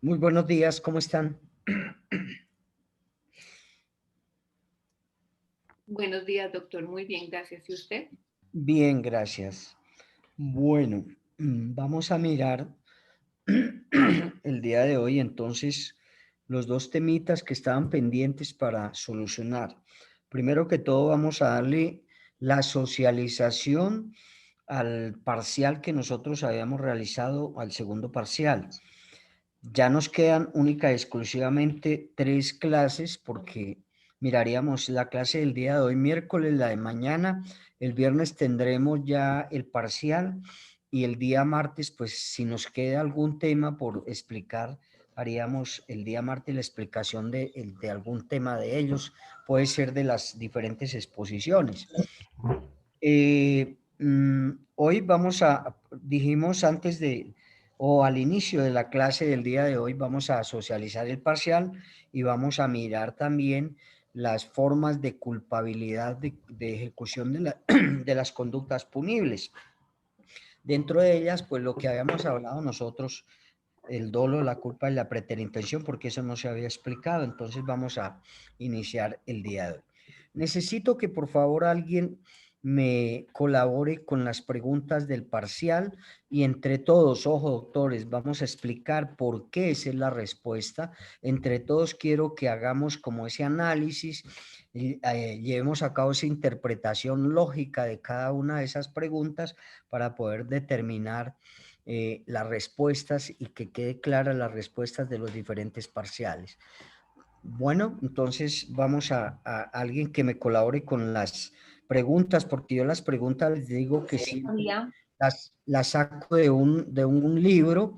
Muy buenos días, ¿cómo están? Buenos días, doctor. Muy bien, gracias. ¿Y usted? Bien, gracias. Bueno, vamos a mirar el día de hoy entonces los dos temitas que estaban pendientes para solucionar. Primero que todo vamos a darle la socialización al parcial que nosotros habíamos realizado, al segundo parcial. Ya nos quedan única y exclusivamente 3 clases porque miraríamos la clase del día de hoy, miércoles, la de mañana, el viernes tendremos ya el parcial y el día martes, pues si nos queda algún tema por explicar, haríamos el día martes la explicación de algún tema de ellos, puede ser de las diferentes exposiciones. Hoy dijimos antes o al inicio de la clase del día de hoy, vamos a socializar el parcial y vamos a mirar también las formas de culpabilidad de ejecución de las conductas punibles. Dentro de ellas, pues lo que habíamos hablado nosotros, el dolo, la culpa y la preterintención, porque eso no se había explicado. Entonces vamos a iniciar el día de hoy. Necesito que por favor alguien me colabore con las preguntas del parcial y entre todos, ojo doctores, vamos a explicar por qué esa es la respuesta. Entre todos quiero que hagamos como ese análisis y llevemos a cabo esa interpretación lógica de cada una de esas preguntas para poder determinar las respuestas y que quede claras las respuestas de los diferentes parciales. Bueno, entonces vamos a alguien que me colabore con las preguntas, porque yo las preguntas les digo que siempre María. las saco de un libro,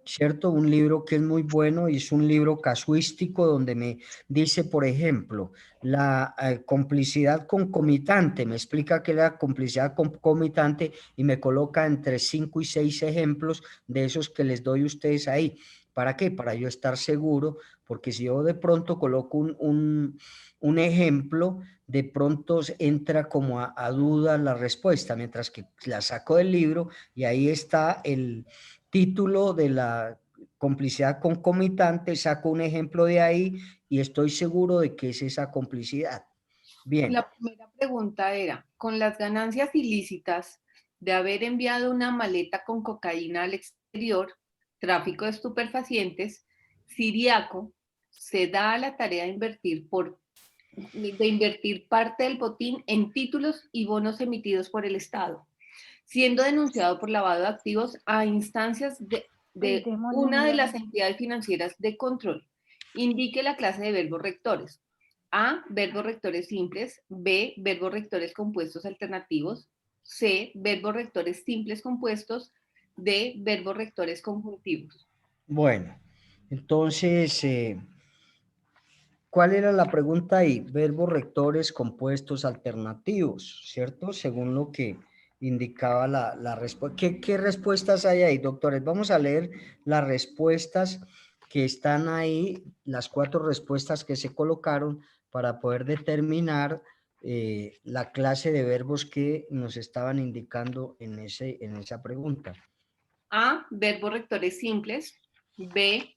¿cierto? Un libro que es muy bueno y es un libro casuístico donde me dice, por ejemplo, la complicidad concomitante, me explica que la complicidad concomitante y me coloca entre 5 y 6 ejemplos de esos que les doy a ustedes ahí. ¿Para qué? Para yo estar seguro, porque si yo de pronto coloco un ejemplo, de pronto entra como a duda la respuesta, mientras que la saco del libro y ahí está el título de la complicidad concomitante, saco un ejemplo de ahí y estoy seguro de que es esa complicidad. Bien, La primera pregunta era, con las ganancias ilícitas de haber enviado una maleta con cocaína al exterior, tráfico de estupefacientes, Siriaco se da a la tarea de invertir parte del botín en títulos y bonos emitidos por el Estado, siendo denunciado por lavado de activos a instancias de una de las entidades financieras de control. Indique la clase de verbos rectores. A, verbos rectores simples. B, verbos rectores compuestos alternativos. C, verbos rectores simples compuestos. D, verbos rectores conjuntivos. bueno, entonces, ¿cuál era la pregunta ahí? Verbos rectores compuestos alternativos, ¿cierto? Según lo que indicaba la respuesta. ¿Qué respuestas hay ahí, doctores? Vamos a leer las respuestas que están ahí, las 4 respuestas que se colocaron para poder determinar la clase de verbos que nos estaban indicando en esa pregunta. A, verbos rectores simples. B,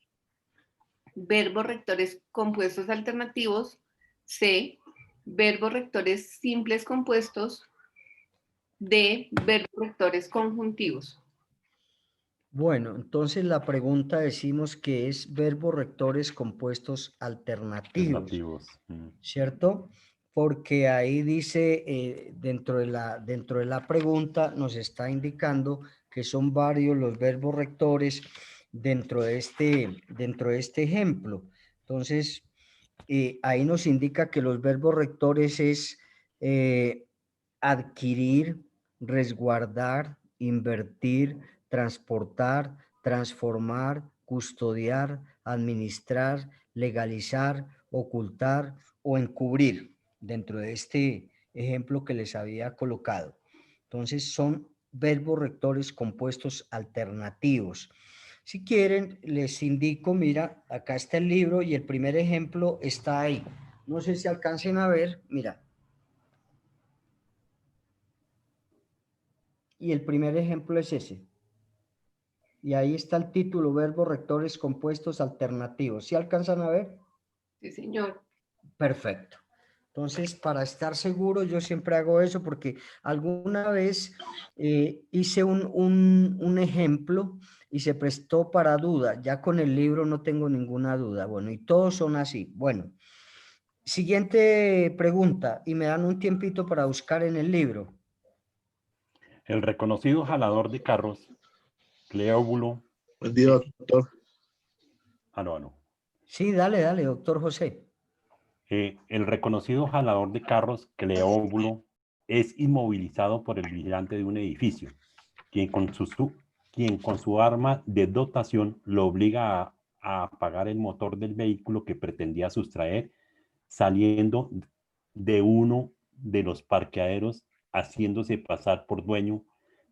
verbos rectores compuestos alternativos. C, verbos rectores simples compuestos. D, verbos rectores conjuntivos. Bueno, entonces la pregunta decimos que es verbos rectores compuestos alternativos, Alternativos. ¿cierto? Porque ahí dice, dentro de la pregunta nos está indicando que son varios los verbos rectores dentro de este ejemplo. Entonces, ahí nos indica que los verbos rectores es eh, adquirir, resguardar, invertir, transportar, transformar, custodiar, administrar, legalizar, ocultar o encubrir, dentro de este ejemplo que les había colocado. Entonces son verbos rectores compuestos alternativos. Si quieren, les indico, mira, acá está el libro y el primer ejemplo está ahí. No sé si alcancen a ver, mira. Y el primer ejemplo es ese. Y ahí está el título, verbos rectores compuestos alternativos. ¿Sí alcanzan a ver? Sí, señor. Perfecto. Entonces, para estar seguro, yo siempre hago eso porque alguna vez hice un ejemplo y se prestó para duda. Ya con el libro no tengo ninguna duda. Bueno, y todos son así. Bueno, siguiente pregunta y me dan un tiempito para buscar en el libro. El reconocido jalador de carros, Cleóbulo. Buen día, doctor. No. Sí, dale, dale, doctor José. El reconocido jalador de carros, Cleóbulo, es inmovilizado por el vigilante de un edificio, quien con su arma de dotación lo obliga a apagar el motor del vehículo que pretendía sustraer, saliendo de uno de los parqueaderos, haciéndose pasar por dueño.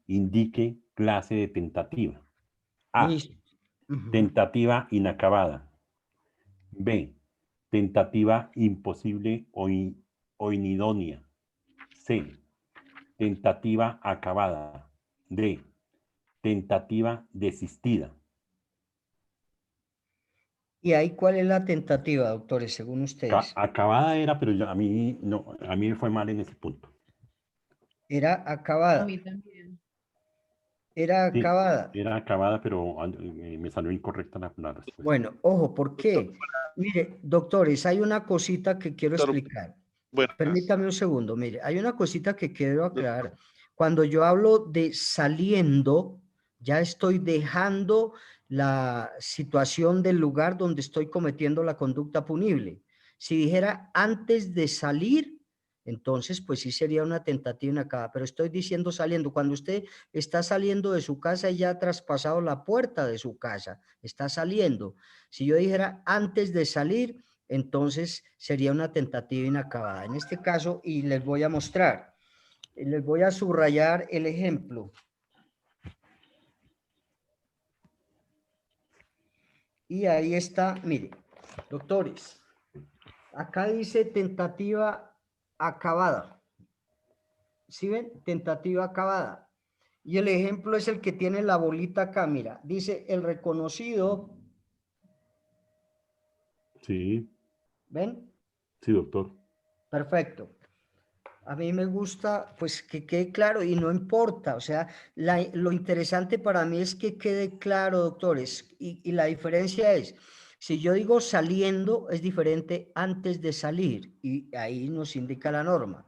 Indique clase de tentativa. A. Listo. Tentativa inacabada. B. Tentativa imposible o inidónea. C. Tentativa acabada. D. Tentativa desistida. ¿Y ahí cuál es la tentativa, doctores, según ustedes? Acabada era, pero a mí no, a mí me fue mal en ese punto. Era A acabada. mí también. Era Sí, acabada. era acabada, pero me salió incorrecta la respuesta. Bueno, ojo, ¿por qué? Mire, doctores, hay una cosita que quiero Doctor, explicar. buenas. Permítame un segundo, mire, hay una cosita que quiero aclarar. Cuando yo hablo de saliendo, ya estoy dejando la situación del lugar donde estoy cometiendo la conducta punible. Si dijera antes de salir, entonces pues sí sería una tentativa inacabada, pero estoy diciendo saliendo. Cuando usted está saliendo de su casa y ya ha traspasado la puerta de su casa, está saliendo. Si yo dijera antes de salir, entonces sería una tentativa inacabada. En este caso, y les voy a mostrar, les voy a subrayar el ejemplo. Y ahí está, mire, doctores, acá dice tentativa acabada. ¿Sí ven? Tentativa acabada. Y el ejemplo es el que tiene la bolita acá, mira, dice el reconocido. Sí, ¿Ven? sí, doctor. Perfecto. A mí me gusta, pues, que quede claro y no importa, o sea, lo interesante para mí es que quede claro, doctores, y la diferencia es, si yo digo saliendo, es diferente antes de salir, y ahí nos indica la norma.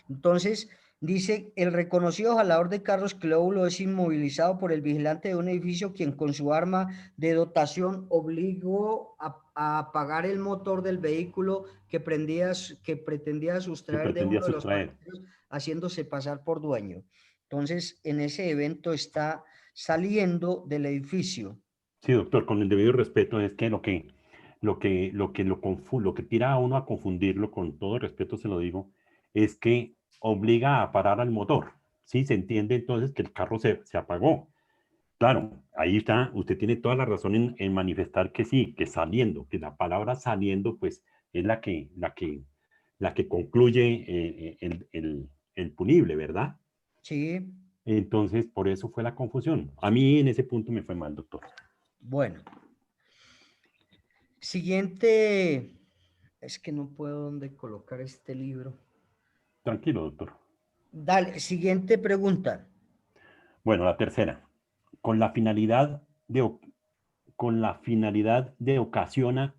Entonces, dice, el reconocido jalador de carros Cleóbulo es inmovilizado por el vigilante de un edificio quien con su arma de dotación obligó a apagar el motor del vehículo que pretendía Que sustraer de pretendía uno de los sustraer. pasajeros, haciéndose pasar por dueño. Entonces, en ese evento está saliendo del edificio. Sí, doctor, con el debido respeto es que lo que tira a uno a confundirlo, con todo respeto se lo digo, es que obliga a parar al motor. Sí, se entiende entonces que el carro se apagó. Claro, ahí está, usted tiene toda la razón en manifestar que sí, que saliendo, que la palabra saliendo, pues, es la que concluye el punible, ¿verdad? Sí, Entonces, por eso fue la confusión. A mí en ese punto me fue mal, doctor. bueno. Siguiente, es que no puedo dónde colocar este libro. Tranquilo, doctor. Dale, siguiente pregunta. Bueno, la tercera. Con la finalidad de ocasiona.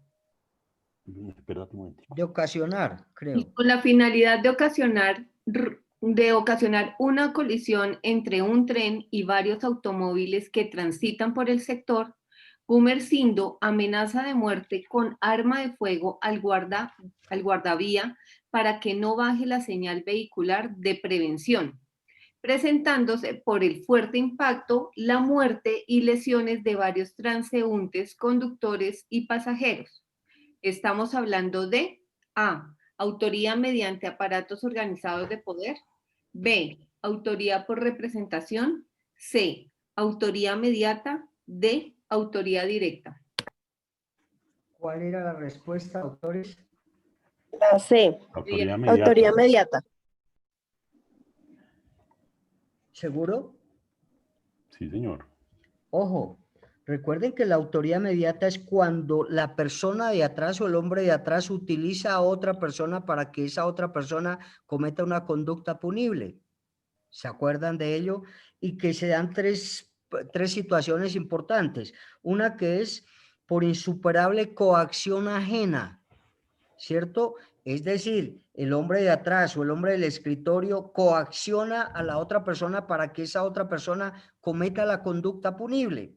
Espérate un momento. De ocasionar, Y creo. con la finalidad de ocasionar una colisión entre un tren y varios automóviles que transitan por el sector, Gumersindo amenaza de muerte con arma de fuego al guardavía para que no baje la señal vehicular de prevención, presentándose por el fuerte impacto la muerte y lesiones de varios transeúntes, conductores y pasajeros. Estamos hablando de A. Autoría mediante aparatos organizados de poder. B. Autoría por representación. C. Autoría mediata. D. Autoría directa. ¿Cuál era la respuesta, doctores? La C, Autoridad autoría mediata. mediata. ¿Seguro? Sí, señor. Ojo, recuerden que la autoría inmediata es cuando la persona de atrás o el hombre de atrás utiliza a otra persona para que esa otra persona cometa una conducta punible. ¿Se acuerdan de ello? Y que se dan tres situaciones importantes. Una que es por insuperable coacción ajena, ¿cierto? Es decir, el hombre de atrás o el hombre del escritorio coacciona a la otra persona para que esa otra persona cometa la conducta punible.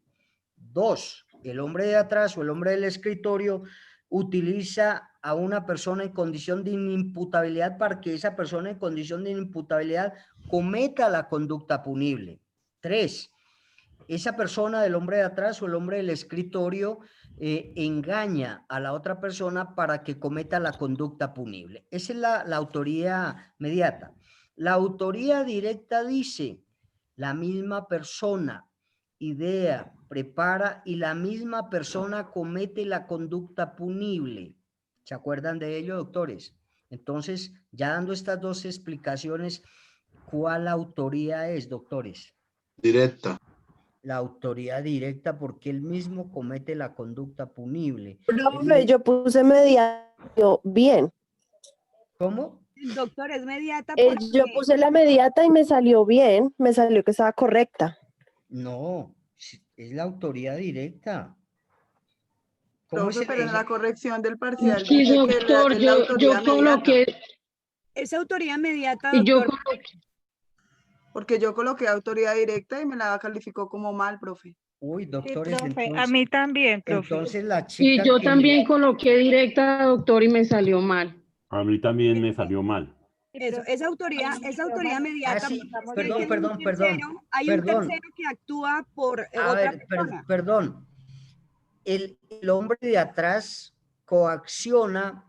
Dos, el hombre de atrás o el hombre del escritorio utiliza a una persona en condición de inimputabilidad para que esa persona en condición de inimputabilidad cometa la conducta punible. Tres, esa persona del hombre de atrás o el hombre del escritorio engaña a la otra persona para que cometa la conducta punible. Esa es la autoría inmediata. La autoría directa dice, la misma persona idea, prepara y la misma persona comete la conducta punible. ¿Se acuerdan de ello, doctores? Entonces, ya dando estas dos explicaciones, ¿cuál autoría es, doctores? Directa. La autoría directa porque él mismo comete la conducta punible. Profe, yo puse mediato bien. ¿Cómo? Doctor, es mediata Yo porque puse la mediata y me salió bien, me salió que estaba correcta. No, es la autoría directa. ¿Cómo Profe, se pero le en la dice? corrección del parcial Sí, dice que doctor, es la autoría yo coloqué, es autoría inmediata, y yo doctor. coloqué, porque yo coloqué autoría directa y me la calificó como mal, profe. Uy, Sí, doctores, profe, entonces, a mí también, profe. entonces la y chica yo que también coloqué directa, doctor, y me salió mal. A mí también me salió mal. Sí, Eso, profe, es autoría inmediata. sí, estamos porque bien. hay un tercero que actúa por A otra ver, persona. perdón. El hombre de atrás coacciona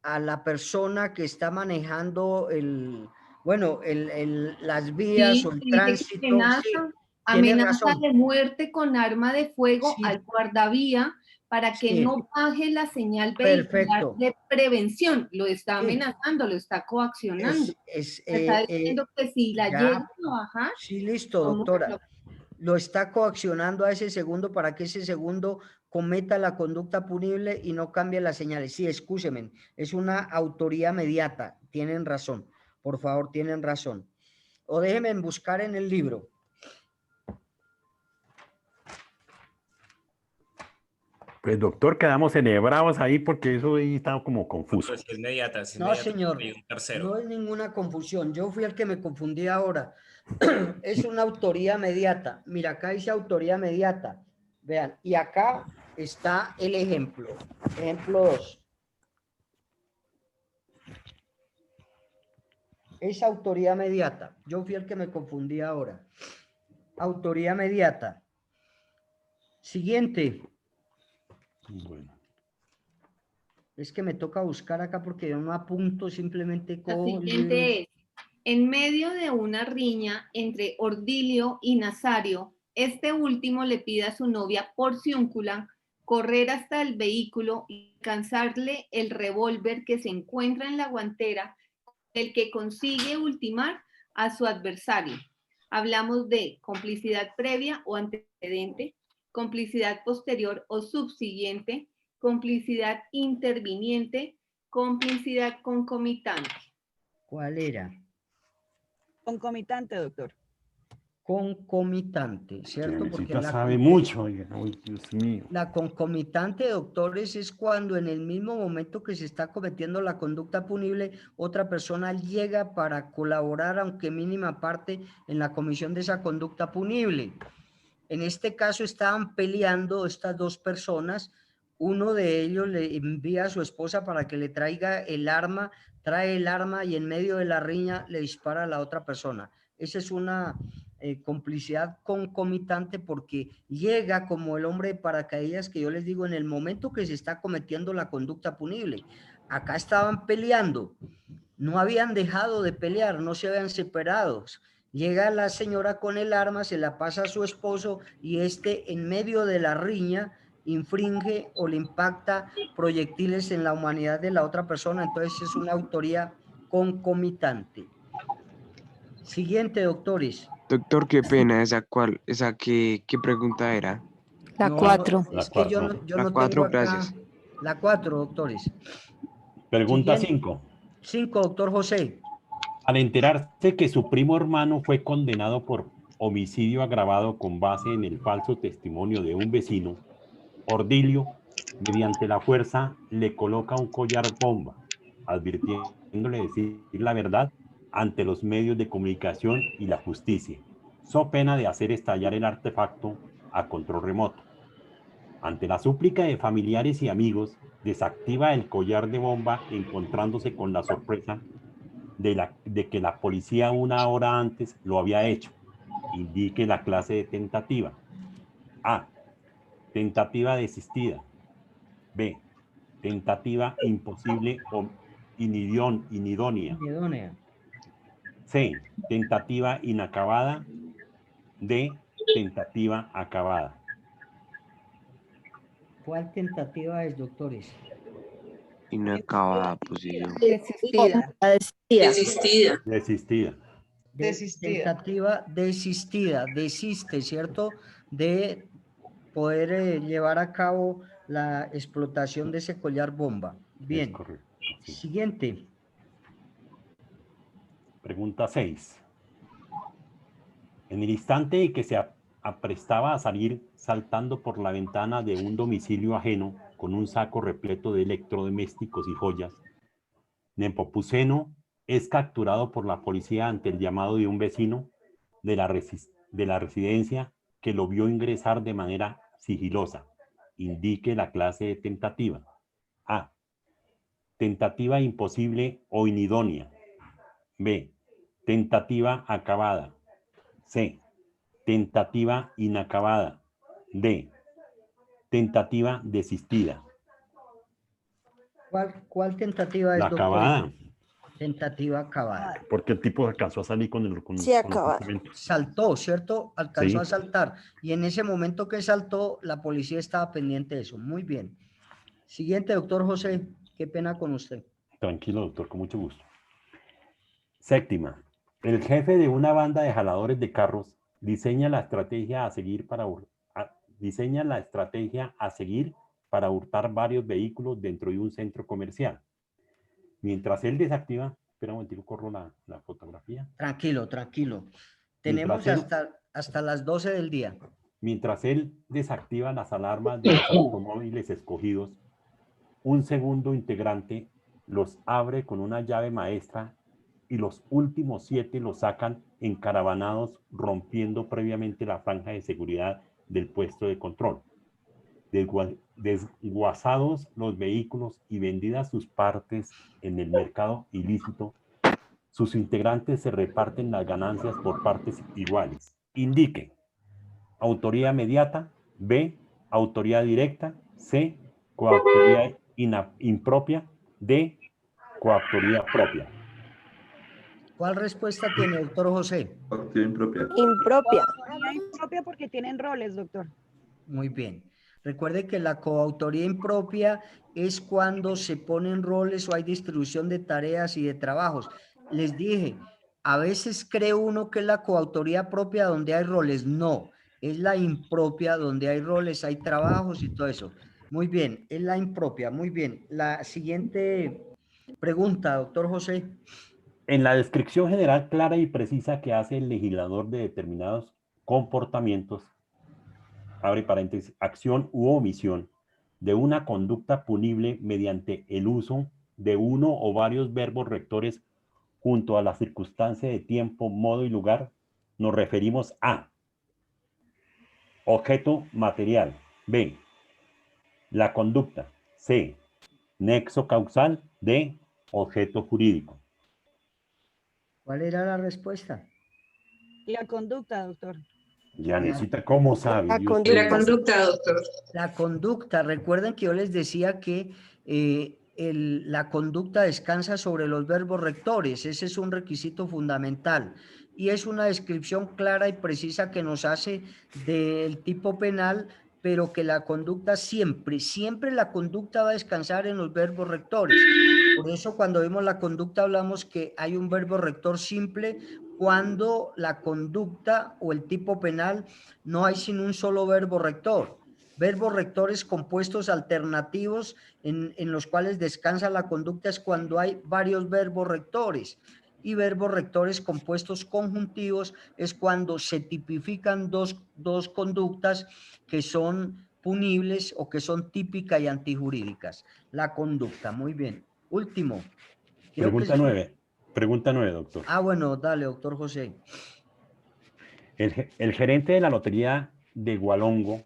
a la persona que está manejando las vías o el dice que tránsito. amenaza, Sí, tiene amenaza razón. de muerte con arma de fuego Sí. al guardavía para que Sí. no baje la señal vehicular Perfecto. de prevención. Lo está Sí. amenazando, lo está coaccionando. Está diciendo que si la ya. llega a bajar, Sí, listo, ¿cómo doctora. Lo está coaccionando a ese segundo para que ese segundo cometa la conducta punible y no cambie las señales. Sí, escúcheme, es una autoría inmediata. Tienen razón. Por favor, tienen razón. O déjenme buscar en el libro. Pues doctor, quedamos enhebrados ahí porque eso ahí estaba como confuso. Pues es inmediata, es No, inmediata, señor, hay un tercero. no es ninguna confusión. Yo fui el que me confundí ahora. Es una autoría inmediata. Mira, acá dice autoría inmediata. Vean, y acá está el ejemplo. Ejemplo 2. Es autoría inmediata. Yo fui el que me confundí ahora. Autoría inmediata. Siguiente. Bueno. Es que me toca buscar acá porque yo no apunto, simplemente La cojo el libro. siguiente es, en medio de una riña entre Ordilio y Nazario, este último le pide a su novia Porciúncula correr hasta el vehículo y alcanzarle el revólver que se encuentra en la guantera, el que consigue ultimar a su adversario. Hablamos de complicidad previa o antecedente, complicidad posterior o subsiguiente, complicidad interviniente, complicidad concomitante. ¿Cuál era? Concomitante, doctor. Concomitante, ¿cierto? Porque Teresita sabe mucho, oiga. Ay, Dios mío. la concomitante, doctores, es cuando en el mismo momento que se está cometiendo la conducta punible, otra persona llega para colaborar, aunque mínima parte, en la comisión de esa conducta punible. En este caso estaban peleando estas dos personas. Uno de ellos le envía a su esposa para que le traiga el arma, trae el arma y en medio de la riña le dispara a la otra persona. Esa es una complicidad concomitante porque llega como el hombre de paracaídas que yo les digo en el momento que se está cometiendo la conducta punible. Acá estaban peleando, no habían dejado de pelear, no se habían separado. Llega la señora con el arma, se la pasa a su esposo y este en medio de la riña infringe o le impacta proyectiles en la humanidad de la otra persona. Entonces es una autoría concomitante. Siguiente, doctores. Doctor, qué pena, ¿qué pregunta era? La No, 4. La es que yo 4. no, yo La no tengo 4, acá gracias. la 4, doctores. Pregunta Siguiente. 5. 5, doctor José. Al enterarse que su primo hermano fue condenado por homicidio agravado con base en el falso testimonio de un vecino, Ordilio, mediante la fuerza, le coloca un collar bomba, advirtiéndole decir la verdad ante los medios de comunicación y la justicia, so pena de hacer estallar el artefacto a control remoto. Ante la súplica de familiares y amigos, desactiva el collar de bomba encontrándose con la sorpresa de que la policía una hora antes lo había hecho. Indique la clase de tentativa. A. Tentativa desistida. B. Tentativa imposible o inidónea. Idónea. C. Tentativa inacabada. D. Tentativa acabada. ¿Cuál tentativa es, doctores? Inacabada, puse yo. Desistida. Desistida. Desistida. Desistida. Tentativa desistida. Desiste, ¿cierto? De poder llevar a cabo la explotación de ese collar bomba. Es Bien. correcto. Sí. Siguiente. Pregunta 6. En el instante en que se aprestaba a salir saltando por la ventana de un domicilio ajeno con un saco repleto de electrodomésticos y joyas, Nepomuceno es capturado por la policía ante el llamado de un vecino de la residencia que lo vio ingresar de manera sigilosa. Indique la clase de tentativa. A. Tentativa imposible o inidónea. B. Tentativa acabada. C. Tentativa inacabada. D. Tentativa desistida. ¿Cuál tentativa es, La doctor? acabada. Tentativa acabada. Porque el tipo alcanzó a salir con el Sí, acabada. documento. Saltó, ¿cierto? Alcanzó Sí. a saltar. Y en ese momento que saltó, la policía estaba pendiente de eso. Muy bien. Siguiente, doctor José. Qué pena con usted. Tranquilo, doctor, con mucho gusto. Séptima. El jefe de una banda de jaladores de carros diseña la estrategia a seguir para hurtar varios vehículos dentro de un centro comercial. Mientras él desactiva, espera un momentico, corro la fotografía. Tranquilo, tranquilo. Tenemos hasta las 12 del día. Mientras él desactiva las alarmas de los automóviles escogidos, un segundo integrante los abre con una llave maestra y los últimos 7 los sacan encaravanados, rompiendo previamente la franja de seguridad del puesto de control. Desguazados los vehículos y vendidas sus partes en el mercado ilícito, sus integrantes se reparten las ganancias por partes iguales. Indique: autoría mediata. B. Autoría directa. C. Coautoría impropia. D. Coautoría propia. ¿Cuál respuesta tiene, doctor José? Impropia. Autoría impropia porque tienen roles, doctor. Muy bien. Recuerde que la coautoría impropia es cuando se ponen roles o hay distribución de tareas y de trabajos. Les dije, a veces cree uno que es la coautoría propia donde hay roles. No, es la impropia donde hay roles, hay trabajos y todo eso. Muy bien, es la impropia. Muy bien. La siguiente pregunta, doctor José. En la descripción general clara y precisa que hace el legislador de determinados comportamientos, abre paréntesis, acción u omisión, de una conducta punible mediante el uso de uno o varios verbos rectores junto a la circunstancia de tiempo, modo y lugar, nos referimos a: objeto material. B. La conducta. C. Nexo causal. D. Objeto jurídico. ¿Cuál era la respuesta? La conducta, doctor. Ya necesita, ¿cómo sabe? La Dios conducta. mío. conducta, doctor. La conducta, recuerden que yo les decía que la conducta descansa sobre los verbos rectores, ese es un requisito fundamental y es una descripción clara y precisa que nos hace del tipo penal, pero que la conducta siempre la conducta va a descansar en los verbos rectores. Por eso cuando vemos la conducta hablamos que hay un verbo rector simple cuando la conducta o el tipo penal no hay sino un solo verbo rector. Verbos rectores compuestos alternativos en los cuales descansa la conducta es cuando hay varios verbos rectores. Y verbos rectores compuestos conjuntivos es cuando se tipifican dos conductas que son punibles o que son típicas y antijurídicas. La conducta, muy bien. Último. Pregunta 9, doctor. Ah, bueno, dale, doctor José. El gerente de la Lotería de Gualongo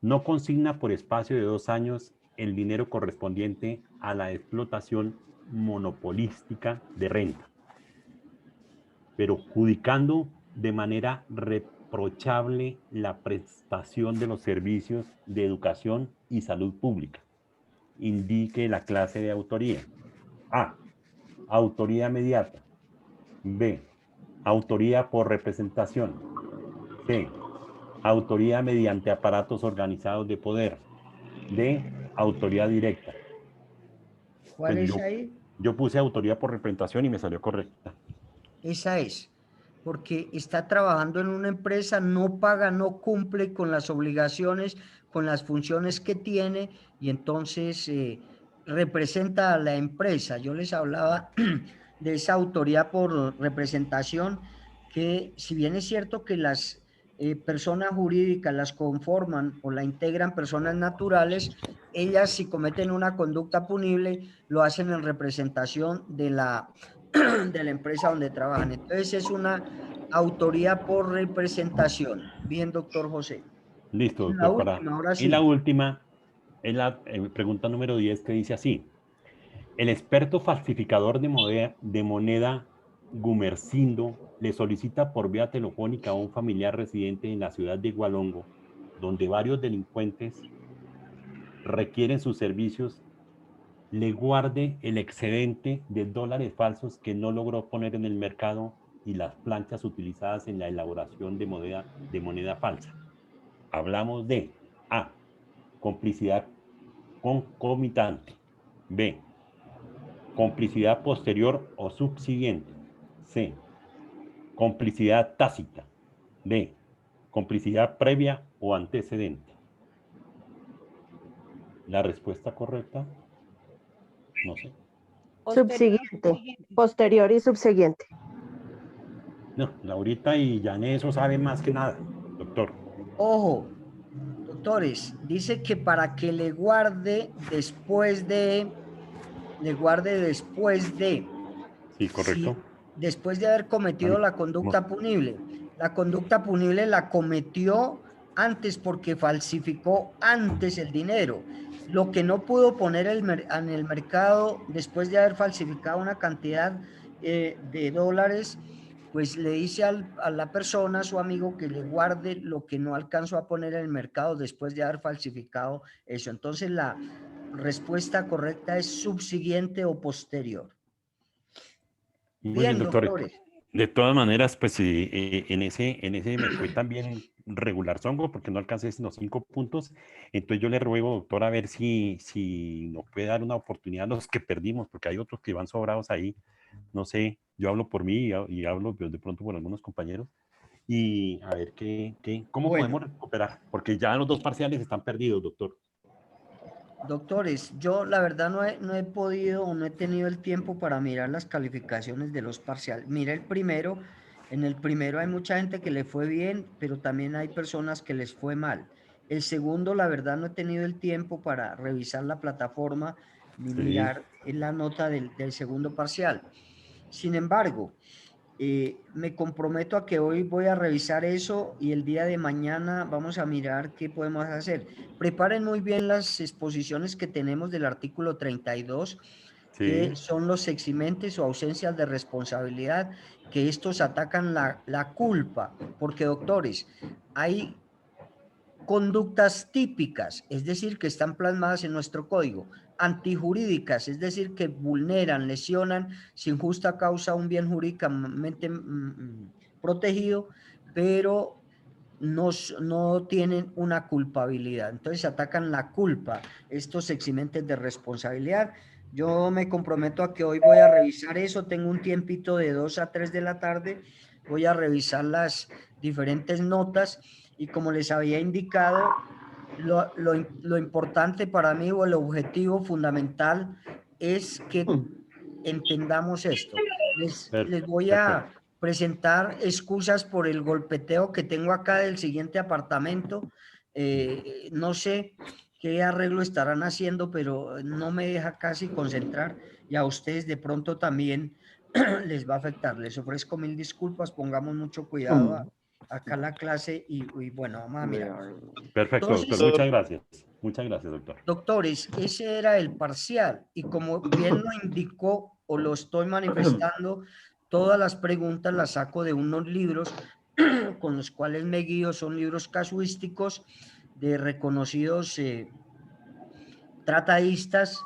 no consigna por espacio de 2 años el dinero correspondiente a la explotación monopolística de renta, pero judicando de manera reprochable la prestación de los servicios de educación y salud pública. Indique la clase de autoría. A. Autoría mediata. B. Autoría por representación. C. Autoría mediante aparatos organizados de poder. D. Autoría directa. ¿Cuál Pues es ahí? Yo puse autoría por representación y me salió correcta. Esa es, porque está trabajando en una empresa, no paga, no cumple con las obligaciones, con las funciones que tiene y entonces representa a la empresa. Yo les hablaba de esa autoría por representación que si bien es cierto que las personas jurídicas las conforman o la integran personas naturales, ellas si cometen una conducta punible lo hacen en representación de la empresa donde trabajan. Entonces es una autoría por representación. Bien, doctor José. Listo, La doctor. última, ahora Y la sí. última es la pregunta número 10 que dice así. El experto falsificador de moneda Gumersindo le solicita por vía telefónica a un familiar residente en la ciudad de Gualongo, donde varios delincuentes requieren sus servicios, le guarde el excedente de dólares falsos que no logró poner en el mercado y las planchas utilizadas en la elaboración de moneda falsa. Hablamos de A. Complicidad concomitante. B. Complicidad posterior o subsiguiente. C. Complicidad tácita. D. Complicidad previa o antecedente. La respuesta correcta, no sé. Subsiguiente, posterior y subsiguiente. No, Laurita y Jané eso saben más que nada, doctor. Ojo, doctores, dice que para que le guarde después de, Sí, correcto. después de haber cometido la conducta punible. La conducta punible la cometió antes porque falsificó antes el dinero. Lo que no pudo poner en el mercado después de haber falsificado una cantidad de dólares, pues le dice a la persona, a su amigo, que le guarde lo que no alcanzó a poner en el mercado después de haber falsificado eso. Entonces la respuesta correcta es subsiguiente o posterior. Muy bien, doctor. Doctores. De todas maneras, pues en ese me fue también regular Songo porque no alcancé los 5 puntos. Entonces yo le ruego, doctor, a ver si nos puede dar una oportunidad a los que perdimos, porque hay otros que van sobrados ahí. No sé, yo hablo por mí y hablo de pronto por algunos compañeros. Y a ver cómo podemos recuperar, porque ya los 2 parciales están perdidos, doctor. Doctores, yo la verdad no he podido o no he tenido el tiempo para mirar las calificaciones de los parciales. Mira el primero, en el primero hay mucha gente que le fue bien, pero también hay personas que les fue mal. El segundo, la verdad no he tenido el tiempo para revisar la plataforma ni mirar la nota del segundo parcial. Sin embargo, me comprometo a que hoy voy a revisar eso y el día de mañana vamos a mirar qué podemos hacer. Preparen muy bien las exposiciones que tenemos del artículo 32, que son los eximentes o ausencias de responsabilidad, que estos atacan la culpa, porque doctores, hay conductas típicas, es decir, que están plasmadas en nuestro código, antijurídicas, es decir, que vulneran, lesionan sin justa causa un bien jurídicamente protegido, pero no tienen una culpabilidad. Entonces atacan la culpa, estos eximentes de responsabilidad. Yo me comprometo a que hoy voy a revisar eso, tengo un tiempito de 2 a 3 de la tarde voy a revisar las diferentes notas y como les había indicado, lo importante para mí o el objetivo fundamental es que entendamos esto. Les voy a presentar excusas por el golpeteo que tengo acá del siguiente apartamento. No sé qué arreglo estarán haciendo, pero no me deja casi concentrar y a ustedes de pronto también les va a afectar. Les ofrezco mil disculpas, pongamos mucho cuidado acá la clase y bueno, vamos a mirar. Perfecto, Entonces, doctor. Muchas gracias. Muchas gracias, doctor. doctores, ese era el parcial y como bien lo indicó o lo estoy manifestando, todas las preguntas las saco de unos libros con los cuales me guío, son libros casuísticos de reconocidos tratadistas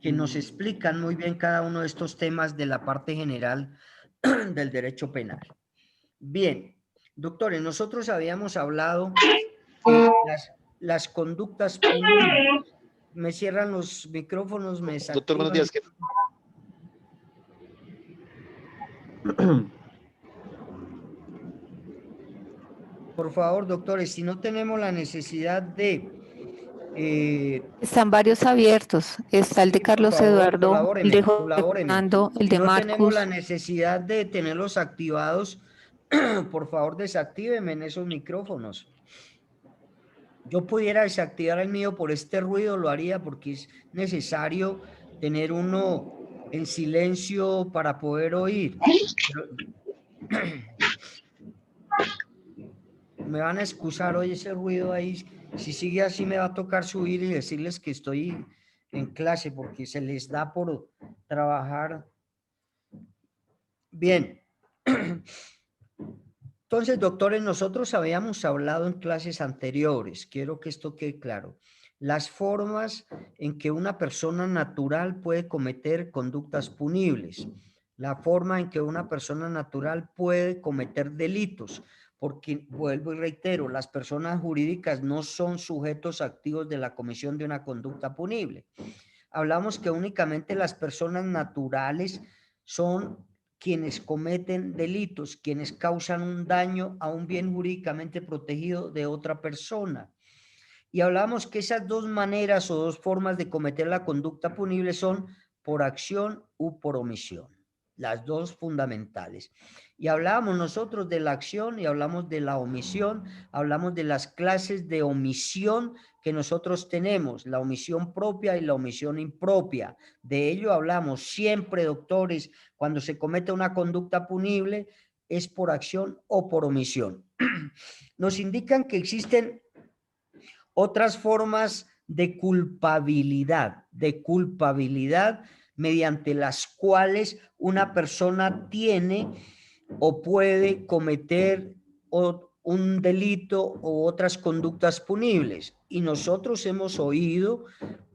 que nos explican muy bien cada uno de estos temas de la parte general del derecho penal. Bien, doctores, nosotros habíamos hablado las conductas punibles. Me cierran los micrófonos, me desactivan. Doctor, buenos días. Por favor, doctores, si no tenemos la necesidad de... Están varios abiertos. Está el de Carlos favor, Eduardo, el de José colabóreme. Fernando, el Si de no tenemos la Marcus. necesidad de tenerlos activados, por favor, desactívenme en esos micrófonos. Yo pudiera desactivar el mío por este ruido, lo haría porque es necesario tener uno en silencio para poder oír. Pero... me van a excusar hoy ese ruido ahí. Si sigue así me va a tocar subir y decirles que estoy en clase porque se les da por trabajar. Bien. Entonces, doctores, nosotros habíamos hablado en clases anteriores, quiero que esto quede claro, las formas en que una persona natural puede cometer conductas punibles, la forma en que una persona natural puede cometer delitos, porque vuelvo y reitero, las personas jurídicas no son sujetos activos de la comisión de una conducta punible. Hablamos que únicamente las personas naturales son quienes cometen delitos, quienes causan un daño a un bien jurídicamente protegido de otra persona. Y hablamos que esas dos maneras o dos formas de cometer la conducta punible son por acción u por omisión, las dos fundamentales. Y hablamos nosotros de la acción y hablamos de la omisión, hablamos de las clases de omisión que nosotros tenemos, la omisión propia y la omisión impropia. De ello hablamos siempre, doctores, cuando se comete una conducta punible, es por acción o por omisión. Nos indican que existen otras formas de culpabilidad mediante las cuales una persona tiene o puede cometer un delito u otras conductas punibles. Y nosotros hemos oído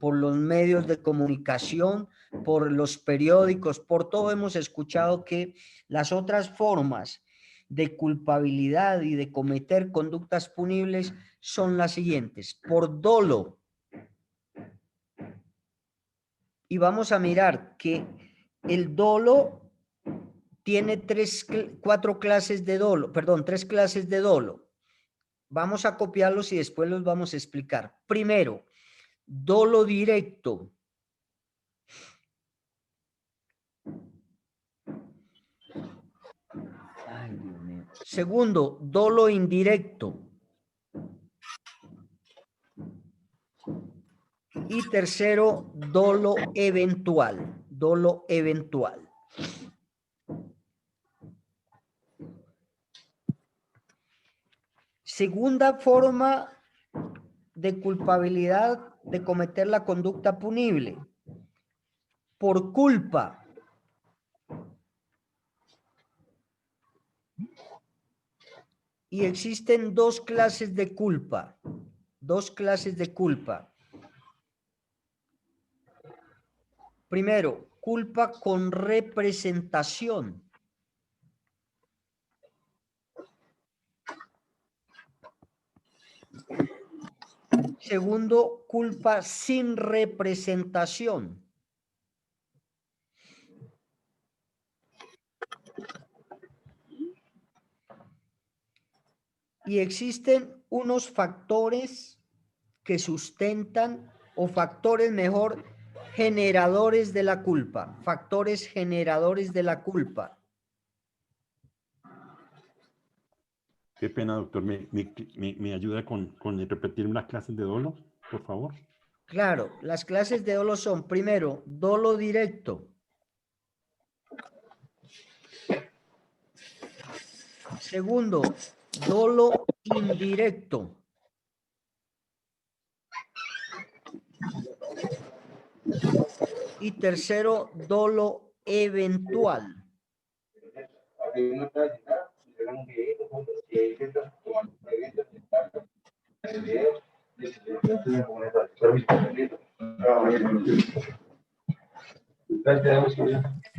por los medios de comunicación, por los periódicos, por todo hemos escuchado que las otras formas de culpabilidad y de cometer conductas punibles son las siguientes: por dolo. Y vamos a mirar que el dolo tiene tres clases de dolo. Vamos a copiarlos y después los vamos a explicar. Primero, dolo directo. Ay, Dios mío. Segundo, dolo indirecto. Y tercero, dolo eventual. Dolo eventual. Segunda forma de culpabilidad de cometer la conducta punible, por culpa. Y existen dos clases de culpa. Primero, culpa con representación. Segundo, culpa sin representación. Y existen unos factores que sustentan, o factores mejor, generadores de la culpa. Factores generadores de la culpa. Qué pena, doctor. ¿Me ayuda con repetir unas clases de dolo, por favor? Claro, las clases de dolo son, primero, dolo directo. Segundo, dolo indirecto. Y tercero, dolo eventual.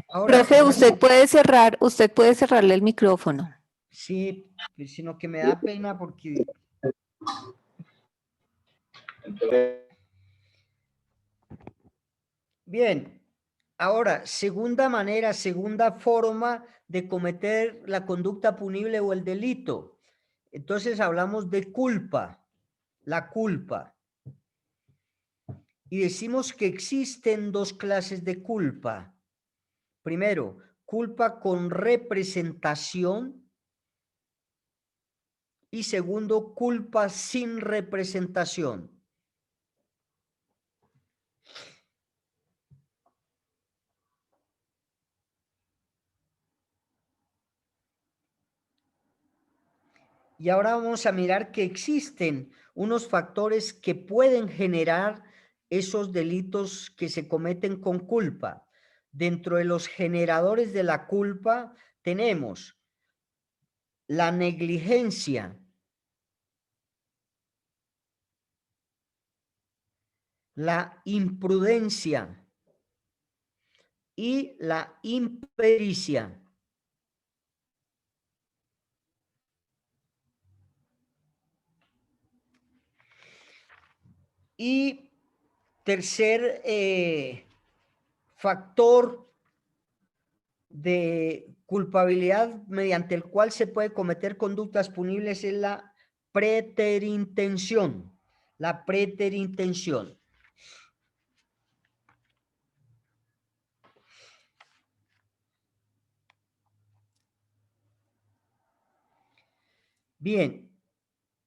Ahora, Profe, usted puede cerrarle el micrófono. sí, sino que me da pena porque... Bien, ahora, segunda manera, segunda forma de cometer la conducta punible o el delito. Entonces hablamos de culpa, la culpa. Y decimos que existen dos clases de culpa. Primero, culpa con representación. Y segundo, culpa sin representación. Y ahora vamos a mirar que existen unos factores que pueden generar esos delitos que se cometen con culpa. Dentro de los generadores de la culpa tenemos la negligencia, la imprudencia y la impericia. Y tercer factor de culpabilidad mediante el cual se puede cometer conductas punibles es la preterintención. La preterintención. Bien,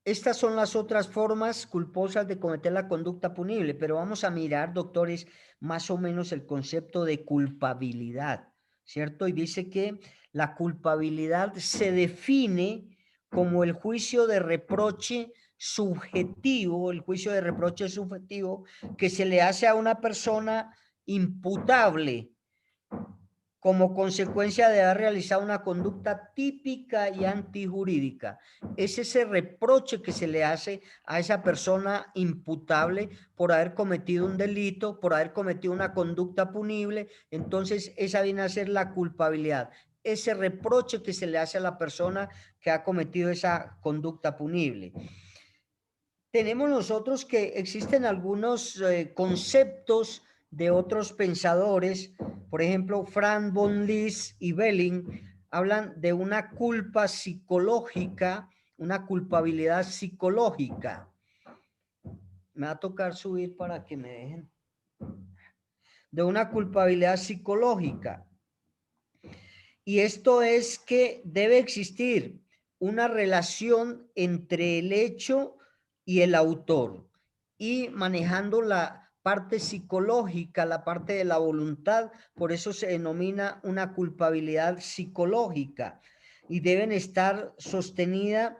estas son las otras formas culposas de cometer la conducta punible, pero vamos a mirar, doctores, más o menos el concepto de culpabilidad, ¿cierto? Y dice que la culpabilidad se define como el juicio de reproche subjetivo, que se le hace a una persona imputable como consecuencia de haber realizado una conducta típica y antijurídica. Es ese reproche que se le hace a esa persona imputable por haber cometido un delito, por haber cometido una conducta punible. Entonces, esa viene a ser la culpabilidad. Ese reproche que se le hace a la persona que ha cometido esa conducta punible. Tenemos nosotros que existen algunos conceptos de otros pensadores, por ejemplo, Frank von Lis y Belling hablan de una culpa psicológica, una culpabilidad psicológica. Me va a tocar subir para que me dejen. De una culpabilidad psicológica. Y esto es que debe existir una relación entre el hecho y el autor, y manejando la parte psicológica, la parte de la voluntad, por eso se denomina una culpabilidad psicológica, y deben estar sostenida,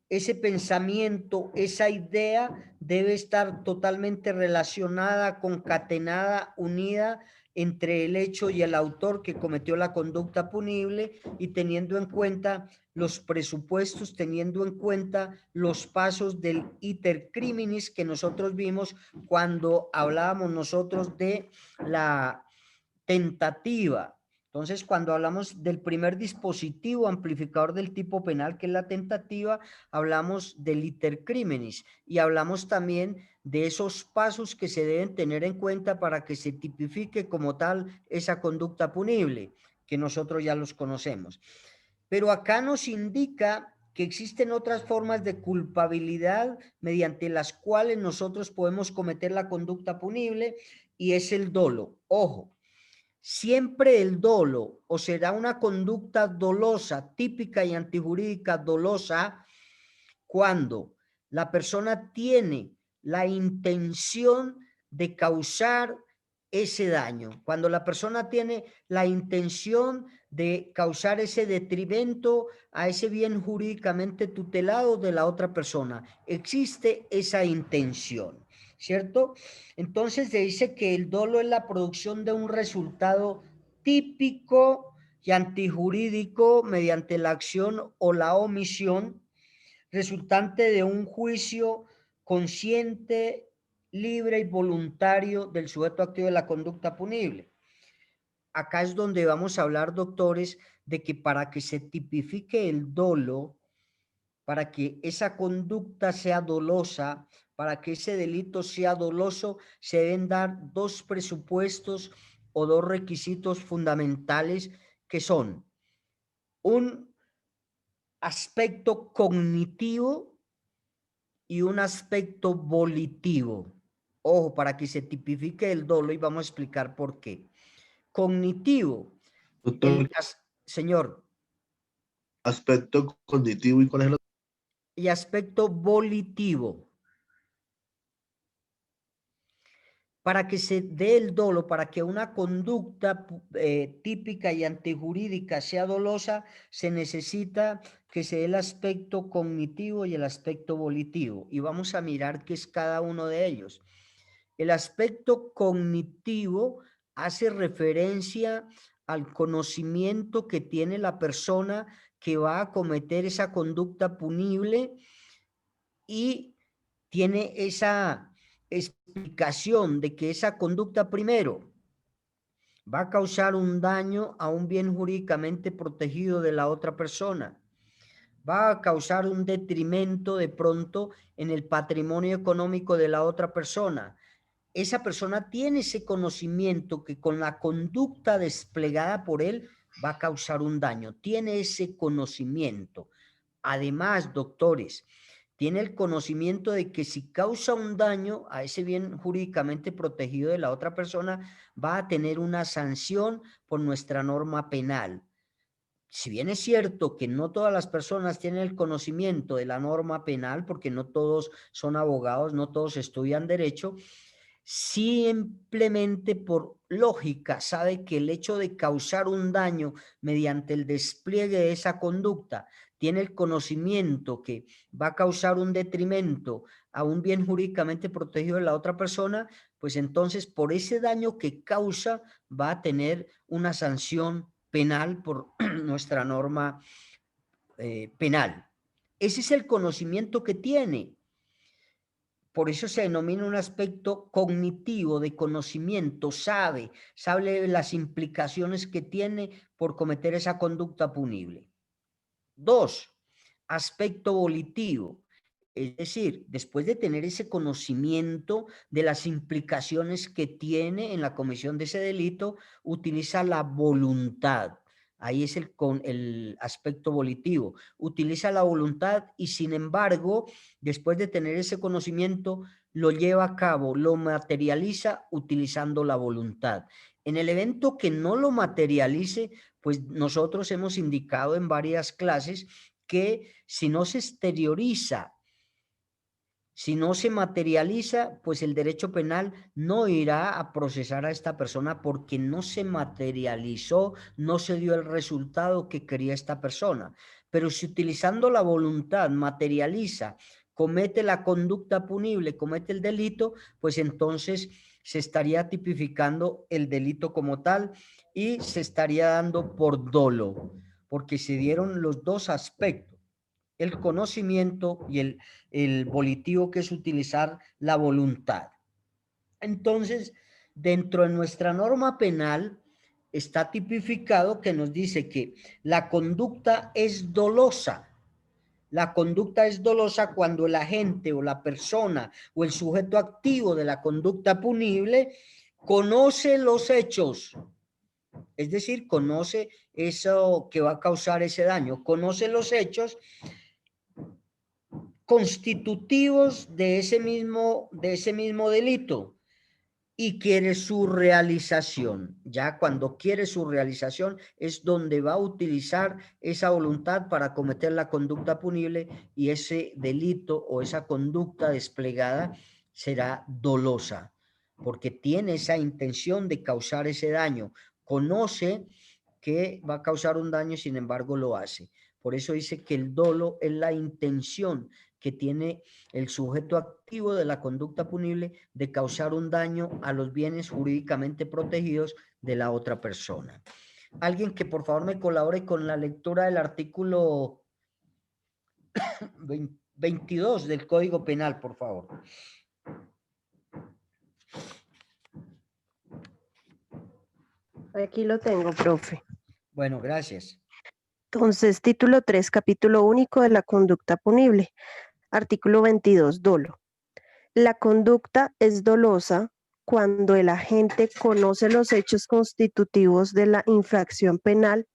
ese pensamiento, esa idea debe estar totalmente relacionada, concatenada, unida entre el hecho y el autor que cometió la conducta punible, y teniendo en cuenta los presupuestos, teniendo en cuenta los pasos del iter criminis que nosotros vimos cuando hablábamos nosotros de la tentativa. Entonces, cuando hablamos del primer dispositivo amplificador del tipo penal, que es la tentativa, hablamos del iter criminis, y hablamos también de esos pasos que se deben tener en cuenta para que se tipifique como tal esa conducta punible, que nosotros ya los conocemos. Pero acá nos indica que existen otras formas de culpabilidad mediante las cuales nosotros podemos cometer la conducta punible, y es el dolo. Ojo, siempre el dolo o será una conducta dolosa, típica y antijurídica dolosa, cuando la persona tiene la intención de causar ese daño, cuando la persona tiene la intención de causar ese detrimento a ese bien jurídicamente tutelado de la otra persona. Existe esa intención, ¿cierto? Entonces se dice que el dolo es la producción de un resultado típico y antijurídico mediante la acción o la omisión resultante de un juicio consciente, libre y voluntario del sujeto activo de la conducta punible. Acá es donde vamos a hablar, doctores, de que para que se tipifique el dolo, para que esa conducta sea dolosa, para que ese delito sea doloso, se deben dar dos presupuestos o dos requisitos fundamentales, que son un aspecto cognitivo y un aspecto volitivo. Ojo, para que se tipifique el dolo, y vamos a explicar por qué. Cognitivo. Doctor, Señor. aspecto cognitivo, ¿y cuál es el otro? Y aspecto volitivo. Para que se dé el dolo, para que una conducta típica y antijurídica sea dolosa, se necesita que se dé el aspecto cognitivo y el aspecto volitivo. Y vamos a mirar qué es cada uno de ellos. El aspecto cognitivo hace referencia al conocimiento que tiene la persona que va a cometer esa conducta punible, y tiene esa explicación de que esa conducta, primero, va a causar un daño a un bien jurídicamente protegido de la otra persona, va a causar un detrimento de pronto en el patrimonio económico de la otra persona. Esa persona tiene ese conocimiento que con la conducta desplegada por él va a causar un daño, tiene ese conocimiento. Además, doctores, tiene el conocimiento de que si causa un daño a ese bien jurídicamente protegido de la otra persona, va a tener una sanción por nuestra norma penal. Si bien es cierto que no todas las personas tienen el conocimiento de la norma penal, porque no todos son abogados, no todos estudian derecho, simplemente por lógica sabe que el hecho de causar un daño mediante el despliegue de esa conducta, tiene el conocimiento que va a causar un detrimento a un bien jurídicamente protegido de la otra persona, pues entonces por ese daño que causa va a tener una sanción penal por nuestra norma penal. Ese es el conocimiento que tiene. Por eso se denomina un aspecto cognitivo de conocimiento, sabe las implicaciones que tiene por cometer esa conducta punible. 2, aspecto volitivo, es decir, después de tener ese conocimiento de las implicaciones que tiene en la comisión de ese delito, utiliza la voluntad. Ahí es el aspecto volitivo. Utiliza la voluntad y, sin embargo, después de tener ese conocimiento, lo lleva a cabo, lo materializa utilizando la voluntad. En el evento que no lo materialice, pues nosotros hemos indicado en varias clases que si no se exterioriza, si no se materializa, pues el derecho penal no irá a procesar a esta persona porque no se materializó, no se dio el resultado que quería esta persona. Pero si utilizando la voluntad materializa, comete la conducta punible, comete el delito, pues entonces se estaría tipificando el delito como tal y se estaría dando por dolo, porque se dieron los dos aspectos, el conocimiento y el volitivo, que es utilizar la voluntad. Entonces, dentro de nuestra norma penal está tipificado que nos dice que la conducta es dolosa. La conducta es dolosa cuando el agente o la persona o el sujeto activo de la conducta punible conoce los hechos, es decir, conoce eso que va a causar ese daño, conoce los hechos constitutivos de ese mismo delito y quiere su realización. Ya cuando quiere su realización es donde va a utilizar esa voluntad para cometer la conducta punible y ese delito o esa conducta desplegada será dolosa, porque tiene esa intención de causar ese daño. Conoce que va a causar un daño, sin embargo lo hace. Por eso dice que el dolo es la intención que tiene el sujeto activo de la conducta punible de causar un daño a los bienes jurídicamente protegidos de la otra persona. Alguien que por favor me colabore con la lectura del artículo 22 del Código Penal, por favor. Aquí lo tengo, profe. Bueno, gracias. Entonces, título 3, capítulo único de la conducta punible. Artículo 22, dolo. La conducta es dolosa cuando el agente conoce los hechos constitutivos de la infracción penal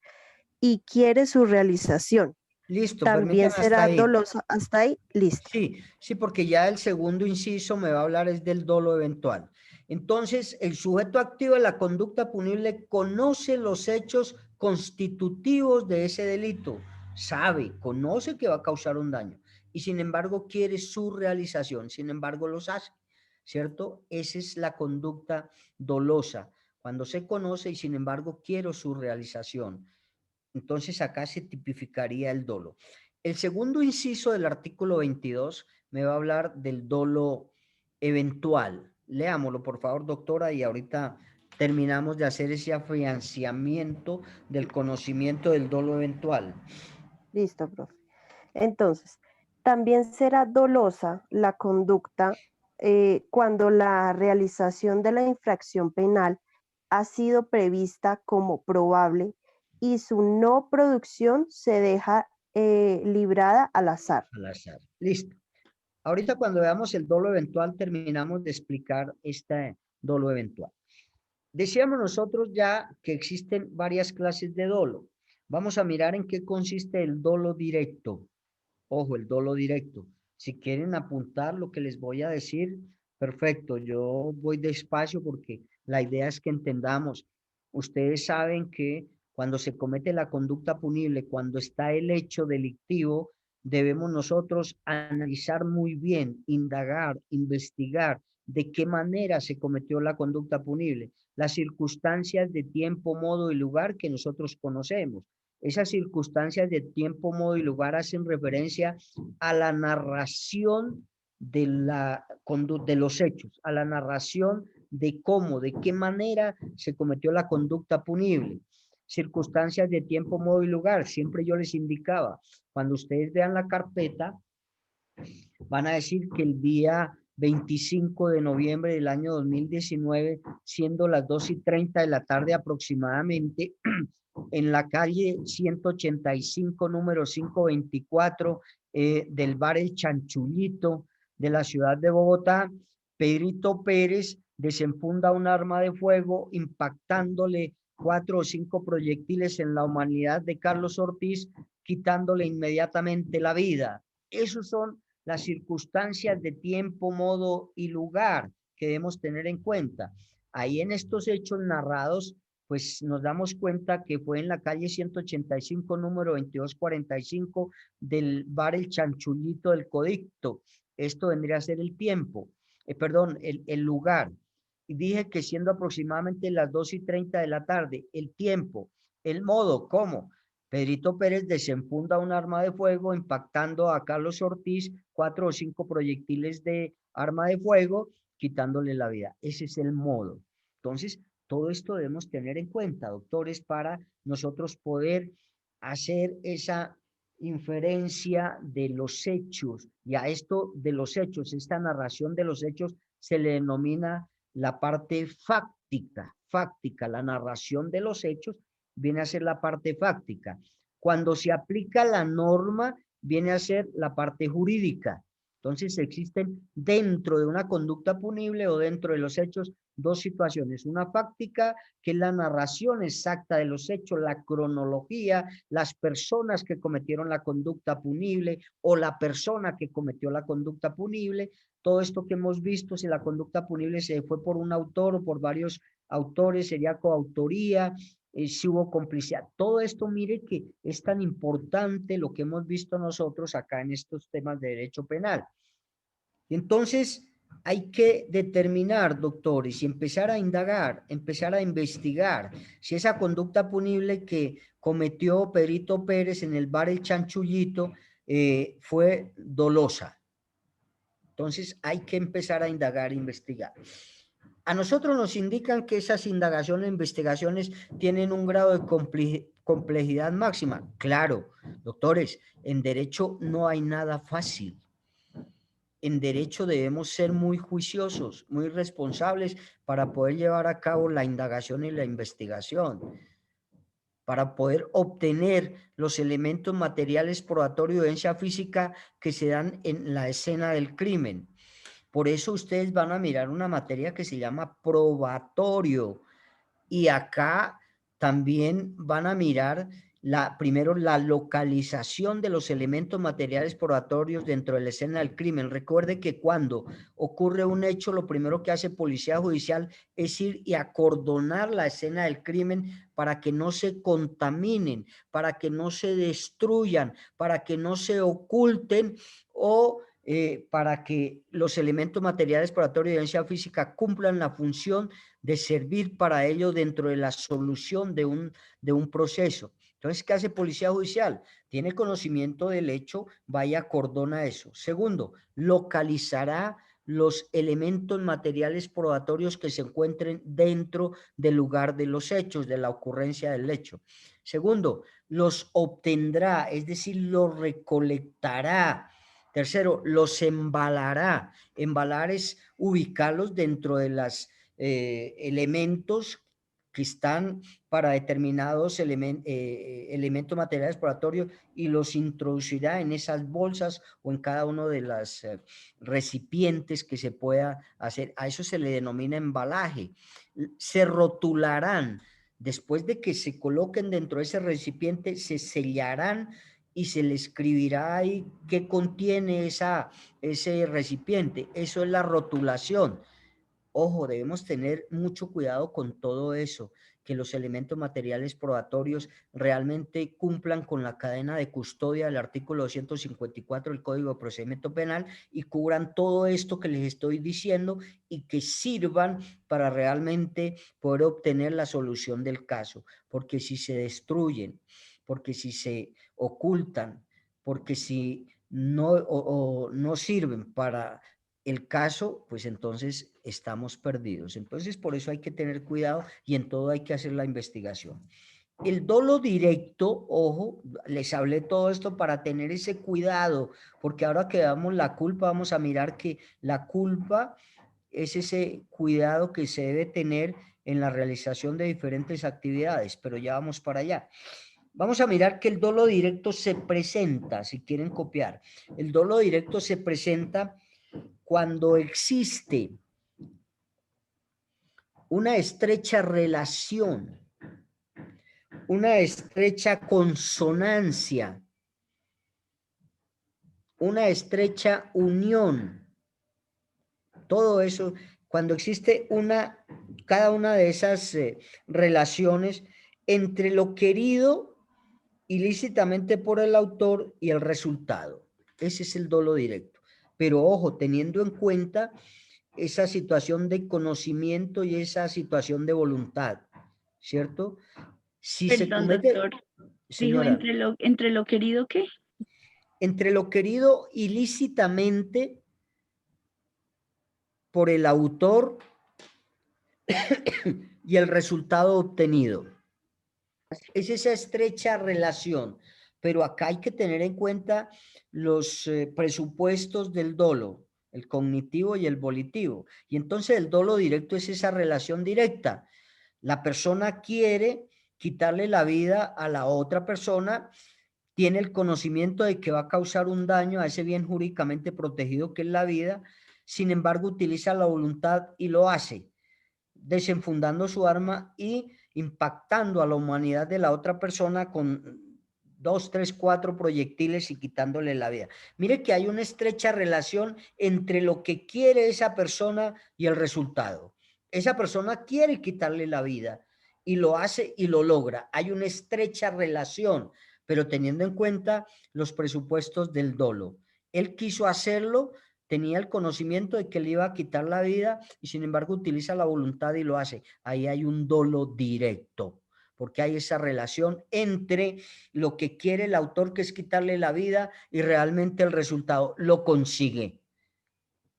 y quiere su realización. Listo, También permítame hasta será ahí. dolosa. Hasta ahí, listo. Sí, porque ya el segundo inciso me va a hablar es del dolo eventual. Entonces, el sujeto activo de la conducta punible conoce los hechos constitutivos de ese delito, conoce que va a causar un daño y sin embargo quiere su realización, sin embargo los hace, ¿cierto? Esa es la conducta dolosa, cuando se conoce y sin embargo quiero su realización. Entonces acá se tipificaría el dolo. El segundo inciso del artículo 22 me va a hablar del dolo eventual. Leámoslo, por favor, doctora, y ahorita terminamos de hacer ese afianzamiento del conocimiento del dolo eventual. Listo, profe. Entonces, también será dolosa la conducta cuando la realización de la infracción penal ha sido prevista como probable y su no producción se deja librada al azar. Al azar. Listo. Ahorita cuando veamos el dolo eventual terminamos de explicar este dolo eventual. Decíamos nosotros ya que existen varias clases de dolo. Vamos a mirar en qué consiste el dolo directo. Ojo, el dolo directo. Si quieren apuntar lo que les voy a decir, perfecto. Yo voy despacio porque la idea es que entendamos. Ustedes saben que cuando se comete la conducta punible, cuando está el hecho delictivo, debemos nosotros analizar muy bien, indagar, investigar de qué manera se cometió la conducta punible, las circunstancias de tiempo, modo y lugar que nosotros conocemos. Esas circunstancias de tiempo, modo y lugar hacen referencia a la narración de los hechos, a la narración de cómo, de qué manera se cometió la conducta punible. Circunstancias de tiempo, modo y lugar. Siempre yo les indicaba, cuando ustedes vean la carpeta, van a decir que el día 25 de noviembre del año 2019, siendo las 2:30 de la tarde aproximadamente, en la calle 185, número 524, del bar El Chanchullito de la ciudad de Bogotá, Pedrito Pérez desenfunda un arma de fuego impactándole 4 o 5 proyectiles en la humanidad de Carlos Ortiz, quitándole inmediatamente la vida. Esos son las circunstancias de tiempo, modo y lugar que debemos tener en cuenta. Ahí en estos hechos narrados, pues nos damos cuenta que fue en la calle 185, número 2245 del bar El Chanchullito del Codicto. Esto vendría a ser el tiempo, el lugar. Y dije que siendo aproximadamente las 2:30 de la tarde, el tiempo, el modo, ¿cómo? Pedrito Pérez desenfunda un arma de fuego impactando a Carlos Ortiz 4 o 5 proyectiles de arma de fuego, quitándole la vida. Ese es el modo. Entonces, todo esto debemos tener en cuenta, doctores, para nosotros poder hacer esa inferencia de los hechos. Y a esto de los hechos, esta narración de los hechos, se le denomina la parte fáctica, la narración de los hechos viene a ser la parte fáctica. Cuando se aplica la norma, viene a ser la parte jurídica. Entonces existen dentro de una conducta punible o dentro de los hechos dos situaciones, una fáctica, que es la narración exacta de los hechos, la cronología, las personas que cometieron la conducta punible o la persona que cometió la conducta punible, todo esto que hemos visto, si la conducta punible se fue por un autor o por varios autores, sería coautoría, si hubo complicidad. Todo esto, mire que es tan importante lo que hemos visto nosotros acá en estos temas de derecho penal. Y entonces hay que determinar, doctores, y empezar a indagar, empezar a investigar si esa conducta punible que cometió Pedrito Pérez en el bar El Chanchullito fue dolosa. Entonces hay que empezar a indagar, investigar. A nosotros nos indican que esas indagaciones e investigaciones tienen un grado de complejidad máxima. Claro, doctores, en derecho no hay nada fácil. En derecho debemos ser muy juiciosos, muy responsables para poder llevar a cabo la indagación y la investigación, para poder obtener los elementos materiales probatorios de evidencia física que se dan en la escena del crimen. Por eso ustedes van a mirar una materia que se llama probatorio. Y acá también van a mirar primero la localización de los elementos materiales probatorios dentro de la escena del crimen. Recuerde que cuando ocurre un hecho, lo primero que hace Policía Judicial es ir y acordonar la escena del crimen para que no se contaminen, para que no se destruyan, para que no se oculten o para que los elementos materiales probatorios de evidencia física cumplan la función de servir para ello dentro de la solución de un proceso. Entonces, ¿qué hace Policía Judicial? Tiene conocimiento del hecho, vaya, acordona eso. Segundo, localizará los elementos materiales probatorios que se encuentren dentro del lugar de los hechos, de la ocurrencia del hecho. Segundo, los obtendrá, es decir, los recolectará. Tercero, los embalará. Embalar es ubicarlos dentro de los elementos que están para determinados elementos materiales probatorios y los introducirá en esas bolsas o en cada uno de los recipientes que se pueda hacer. A eso se le denomina embalaje. Se rotularán. Después de que se coloquen dentro de ese recipiente, se sellarán y se le escribirá ahí qué contiene ese recipiente. Eso es la rotulación. Ojo, debemos tener mucho cuidado con todo eso, que los elementos materiales probatorios realmente cumplan con la cadena de custodia del artículo 254 del Código de Procedimiento Penal y cubran todo esto que les estoy diciendo y que sirvan para realmente poder obtener la solución del caso. Porque si se destruyen, porque si se ocultan, porque si no no sirven para el caso, pues entonces estamos perdidos. Entonces, por eso hay que tener cuidado y en todo hay que hacer la investigación. El dolo directo, ojo, les hablé todo esto para tener ese cuidado, porque ahora que damos la culpa, vamos a mirar que la culpa es ese cuidado que se debe tener en la realización de diferentes actividades, pero ya vamos para allá. Vamos a mirar que el dolo directo se presenta, si quieren copiar, el dolo directo se presenta cuando existe una estrecha relación, una estrecha consonancia, una estrecha unión, todo eso, cuando existe cada una de esas relaciones entre lo querido ilícitamente por el autor y el resultado. Ese es el dolo directo. Pero ojo, teniendo en cuenta esa situación de conocimiento y esa situación de voluntad, ¿cierto? Si se Perdón, comete, doctor. Dijo señora, entre lo querido, ¿qué? entre lo querido ilícitamente por el autor y el resultado obtenido. Es esa estrecha relación, pero acá hay que tener en cuenta los presupuestos del dolo, el cognitivo y el volitivo. Y entonces el dolo directo es esa relación directa. La persona quiere quitarle la vida a la otra persona, tiene el conocimiento de que va a causar un daño a ese bien jurídicamente protegido que es la vida, sin embargo utiliza la voluntad y lo hace. desenfundando su arma y impactando a la humanidad de la otra persona con 2, 3, 4 proyectiles y quitándole la vida. Mire que hay una estrecha relación entre lo que quiere esa persona y el resultado. Esa persona quiere quitarle la vida y lo hace y lo logra. Hay una estrecha relación, pero teniendo en cuenta los presupuestos del dolo. Él quiso hacerlo, tenía el conocimiento de que le iba a quitar la vida y sin embargo utiliza la voluntad y lo hace. Ahí hay un dolo directo, porque hay esa relación entre lo que quiere el autor, que es quitarle la vida, y realmente el resultado lo consigue.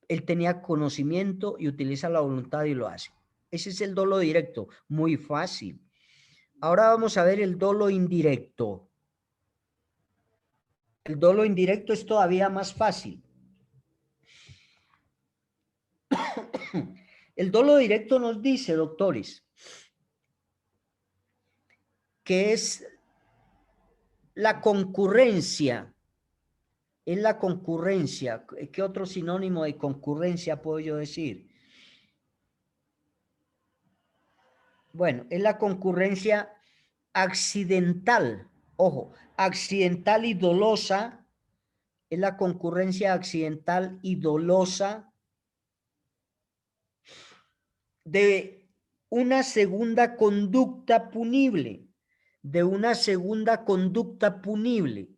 Él tenía conocimiento y utiliza la voluntad y lo hace. Ese es el dolo directo, muy fácil. Ahora vamos a ver el dolo indirecto. El dolo indirecto es todavía más fácil. El dolo directo nos dice, doctores, que es la concurrencia. Es la concurrencia. ¿Qué otro sinónimo de concurrencia puedo yo decir? Bueno, es la concurrencia accidental. Ojo, accidental y dolosa. Es la concurrencia accidental y dolosa de una segunda conducta punible. De una segunda conducta punible.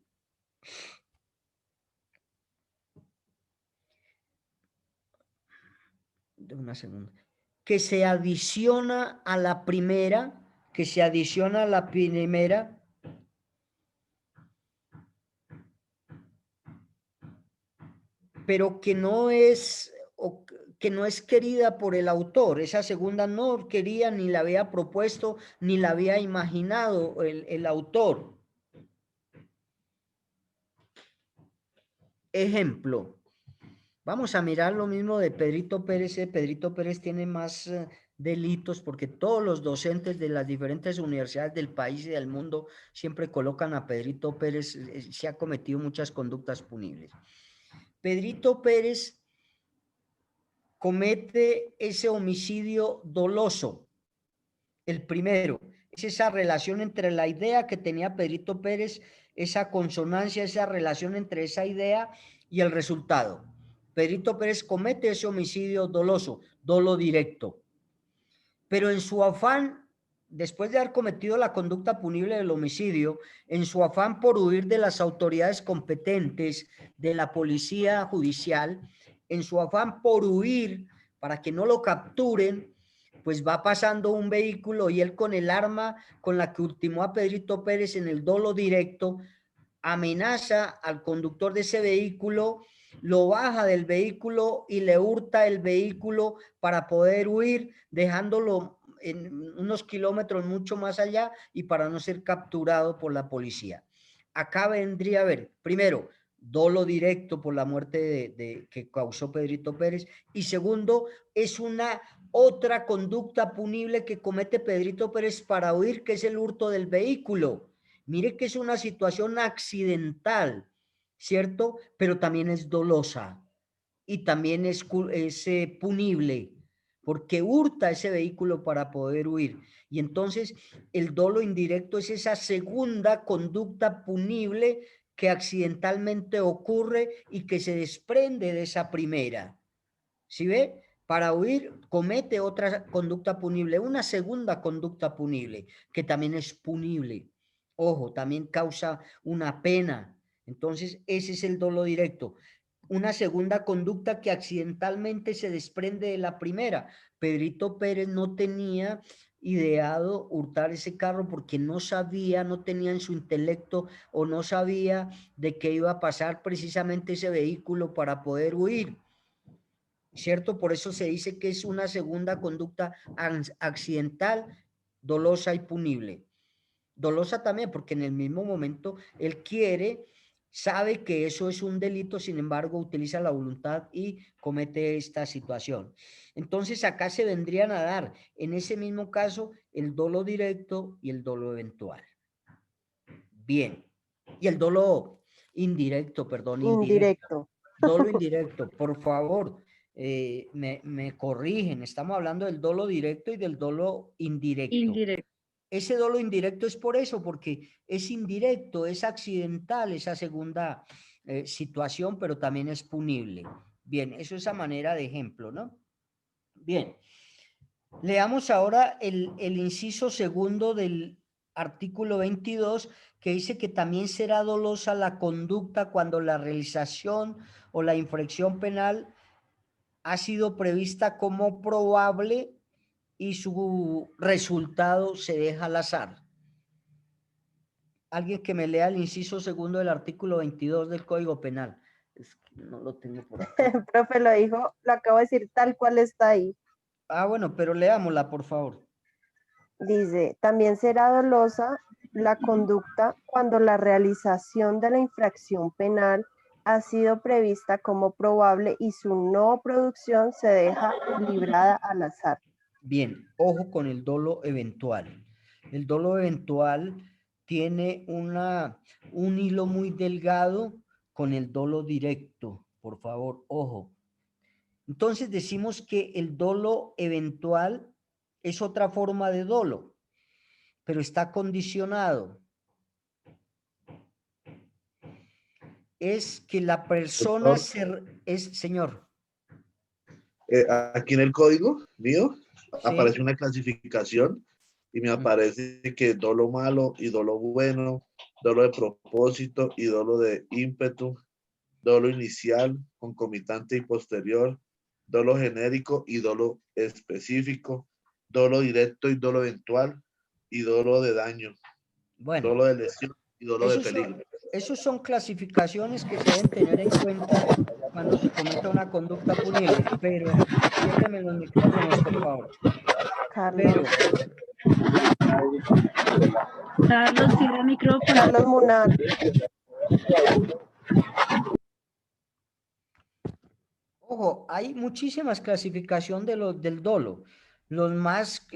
De una segunda. Que se adiciona a la primera, pero que no es querida por el autor. Esa segunda no quería, ni la había propuesto, ni la había imaginado el autor. Ejemplo, vamos a mirar lo mismo de Pedrito Pérez. Pedrito Pérez tiene más delitos porque todos los docentes de las diferentes universidades del país y del mundo siempre colocan a Pedrito Pérez. Se ha cometido muchas conductas punibles. Pedrito Pérez comete ese homicidio doloso. El primero es esa relación entre la idea que tenía Pedrito Pérez, esa consonancia, esa relación entre esa idea y el resultado. Pedrito Pérez comete ese homicidio doloso, dolo directo. Pero en su afán, después de haber cometido la conducta punible del homicidio, en su afán por huir de las autoridades competentes, de la policía judicial, en su afán por huir para que no lo capturen, pues va pasando un vehículo y él con el arma con la que ultimó a Pedrito Pérez en el dolo directo, amenaza al conductor de ese vehículo, lo baja del vehículo y le hurta el vehículo para poder huir, dejándolo en unos kilómetros mucho más allá y para no ser capturado por la policía. Acá vendría a ver, primero, dolo directo por la muerte que causó Pedrito Pérez, y segundo, es una otra conducta punible que comete Pedrito Pérez para huir, que es el hurto del vehículo. Mire que es una situación accidental, ¿cierto? Pero también es dolosa y también es punible, porque hurta ese vehículo para poder huir. Y entonces el dolo indirecto es esa segunda conducta punible que accidentalmente ocurre y que se desprende de esa primera. ¿Sí ve? Para huir comete otra conducta punible, una segunda conducta punible, que también es punible. Ojo, también causa una pena. Entonces, ese es el dolo directo. Una segunda conducta que accidentalmente se desprende de la primera. Pedrito Pérez no tenía ideado hurtar ese carro porque no sabía, no tenía en su intelecto o no sabía de qué iba a pasar precisamente ese vehículo para poder huir. ¿Cierto? Por eso se dice que es una segunda conducta accidental, dolosa y punible. Dolosa también porque en el mismo momento él quiere, sabe que eso es un delito, sin embargo utiliza la voluntad y comete esta situación. Entonces acá se vendrían a dar en ese mismo caso el dolo directo y el dolo eventual. Bien. Y el dolo indirecto, perdón, indirecto. Dolo indirecto, por favor. me corrigen, estamos hablando del dolo directo y del dolo indirecto. Indirecto. Ese dolo indirecto es por eso, porque es indirecto, es accidental esa segunda situación, pero también es punible. Bien, eso es a manera de ejemplo, ¿no? Bien, leamos ahora el inciso segundo del artículo 22, que dice que también será dolosa la conducta cuando la realización o la infracción penal ha sido prevista como probable y su resultado se deja al azar. Alguien que me lea el inciso segundo del artículo 22 del Código Penal. Es que no lo tengo por acá. Profe, lo dijo, lo acabo de decir tal cual está ahí. Ah, bueno, pero leámosla, por favor. Dice, también será dolosa la conducta cuando la realización de la infracción penal ha sido prevista como probable y su no producción se deja librada al azar. Bien, ojo con el dolo eventual. El dolo eventual tiene un hilo muy delgado con el dolo directo. Por favor, ojo. Entonces decimos que el dolo eventual es otra forma de dolo, pero está condicionado. Es que la persona señor. Aquí en el código mío Sí. aparece una clasificación y me aparece que dolo malo y dolo bueno, dolo de propósito y dolo de ímpetu, dolo inicial, concomitante y posterior, dolo genérico y dolo específico, dolo directo y dolo eventual y dolo de daño, Bueno, dolo de lesión y dolo de peligro. Esos son clasificaciones que se deben tener en cuenta cuando se cometa una conducta punible, pero ciérreme los micrófonos, por favor. Carlos. Carlos, cierra el micrófono. Carlos Munar. Ojo, hay muchísimas clasificaciones del dolo. Los más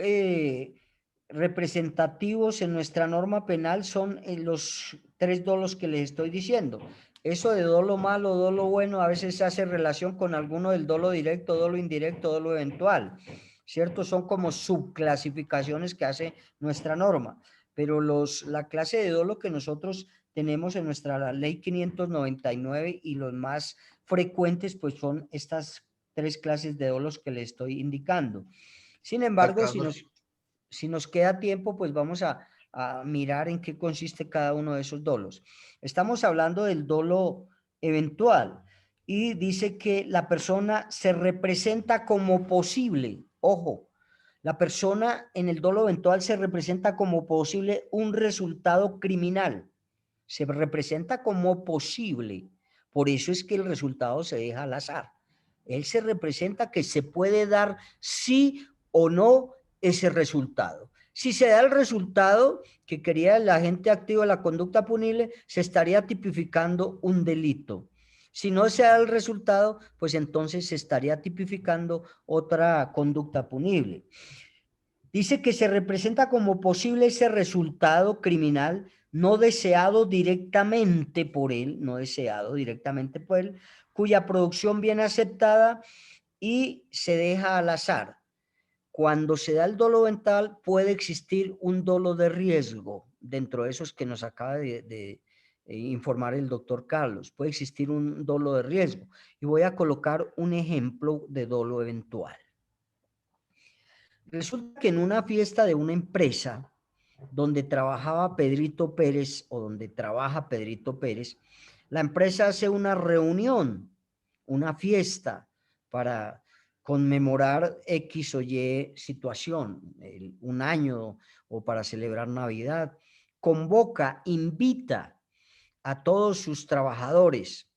representativos en nuestra norma penal son los 3 dolos que les estoy diciendo. Eso de dolo malo, dolo bueno, a veces se hace relación con alguno del dolo directo, dolo indirecto, dolo eventual, ¿cierto? Son como subclasificaciones que hace nuestra norma, pero la clase de dolo que nosotros tenemos en nuestra ley 599 y los más frecuentes pues son estas 3 clases de dolos que le estoy indicando. Sin embargo, si nos queda tiempo, pues vamos a mirar en qué consiste cada uno de esos dolos. Estamos hablando del dolo eventual y dice que la persona se representa como posible. Ojo, la persona en el dolo eventual se representa como posible un resultado criminal. Se representa como posible. Por eso es que el resultado se deja al azar. Él se representa que se puede dar sí o no ese resultado. Si se da el resultado que quería el agente activo de la conducta punible, se estaría tipificando un delito. Si no se da el resultado, pues entonces se estaría tipificando otra conducta punible. Dice que se representa como posible ese resultado criminal no deseado directamente por él, cuya producción viene aceptada y se deja al azar. Cuando se da el dolo eventual puede existir un dolo de riesgo, dentro de esos que nos acaba de informar el doctor Carlos, puede existir un dolo de riesgo. Y voy a colocar un ejemplo de dolo eventual. Resulta que en una fiesta de una empresa donde trabajaba Pedrito Pérez o donde trabaja Pedrito Pérez, la empresa hace una reunión, una fiesta para conmemorar X o Y situación, un año o para celebrar Navidad. Convoca, invita a todos sus trabajadores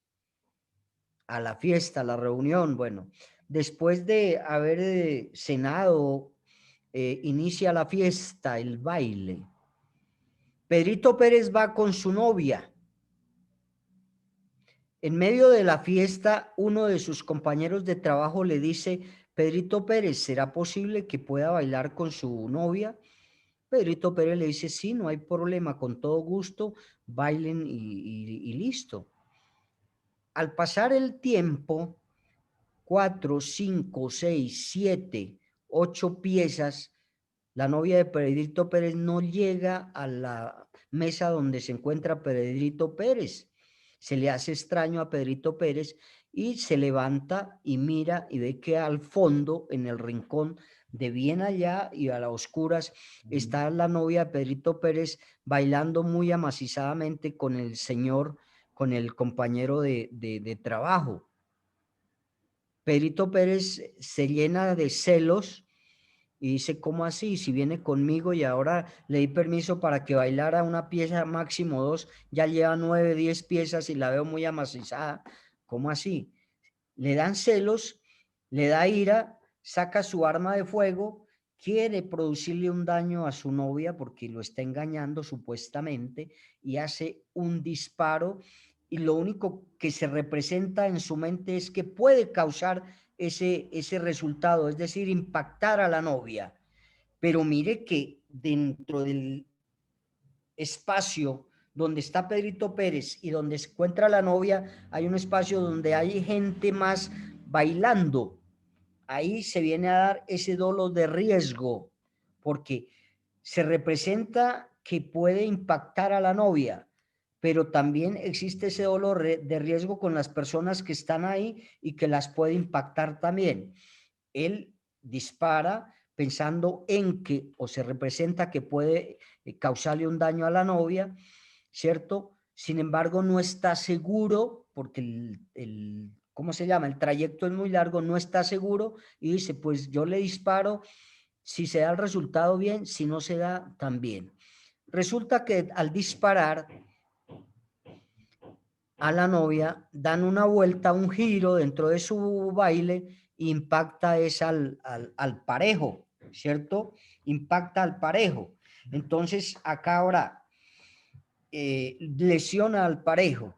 a la fiesta, a la reunión. Bueno, después de haber cenado, inicia la fiesta, el baile. Pedrito Pérez va con su novia. En medio de la fiesta, uno de sus compañeros de trabajo le dice: Pedrito Pérez, ¿será posible que pueda bailar con su novia? Pedrito Pérez le dice: sí, no hay problema, con todo gusto, bailen y listo. Al pasar el tiempo, 4, 5, 6, 7, 8 piezas, la novia de Pedrito Pérez no llega a la mesa donde se encuentra Pedrito Pérez. Se le hace extraño a Pedrito Pérez y se levanta y mira y ve que al fondo, en el rincón de bien allá y a las oscuras, está la novia de Pedrito Pérez bailando muy amacizadamente con el señor, con el compañero de trabajo. Pedrito Pérez se llena de celos y dice, ¿cómo así? Si viene conmigo y ahora le di permiso para que bailara una pieza, máximo 2, ya lleva 9, 10 piezas y la veo muy amacizada. ¿Cómo así? Le dan celos, le da ira, saca su arma de fuego, quiere producirle un daño a su novia porque lo está engañando supuestamente y hace un disparo y lo único que se representa en su mente es que puede causar ese resultado, es decir, impactar a la novia. Pero mire que dentro del espacio donde está Pedrito Pérez y donde se encuentra la novia, hay un espacio donde hay gente más bailando. Ahí se viene a dar ese dolo de riesgo, porque se representa que puede impactar a la novia, pero también existe ese dolo de riesgo con las personas que están ahí y que las puede impactar también. Él dispara pensando en que, o se representa que puede causarle un daño a la novia, ¿cierto? Sin embargo, no está seguro, porque ¿cómo se llama? El trayecto es muy largo, no está seguro, y dice, pues yo le disparo, si se da el resultado bien, si no se da, también. Resulta que al disparar a la novia, dan una vuelta, un giro dentro de su baile, impacta es al parejo, ¿cierto? Impacta al parejo. Entonces, acá ahora lesiona al parejo.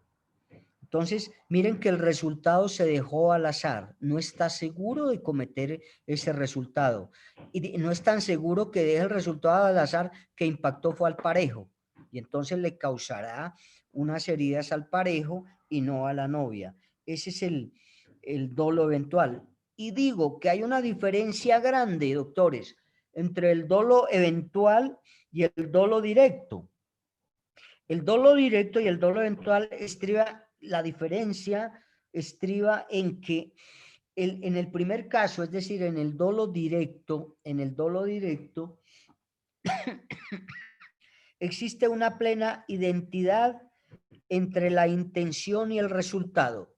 Entonces, miren que el resultado se dejó al azar. No está seguro de cometer ese resultado. Y no es tan seguro que deje el resultado al azar que impactó fue al parejo. Y entonces le causará unas heridas al parejo y no a la novia. Ese es el dolo eventual. Y digo que hay una diferencia grande, doctores, entre el dolo eventual y el dolo directo. El dolo directo y el dolo eventual estriba, la diferencia estriba en que en el primer caso, es decir, en el dolo directo, existe una plena identidad entre la intención y el resultado.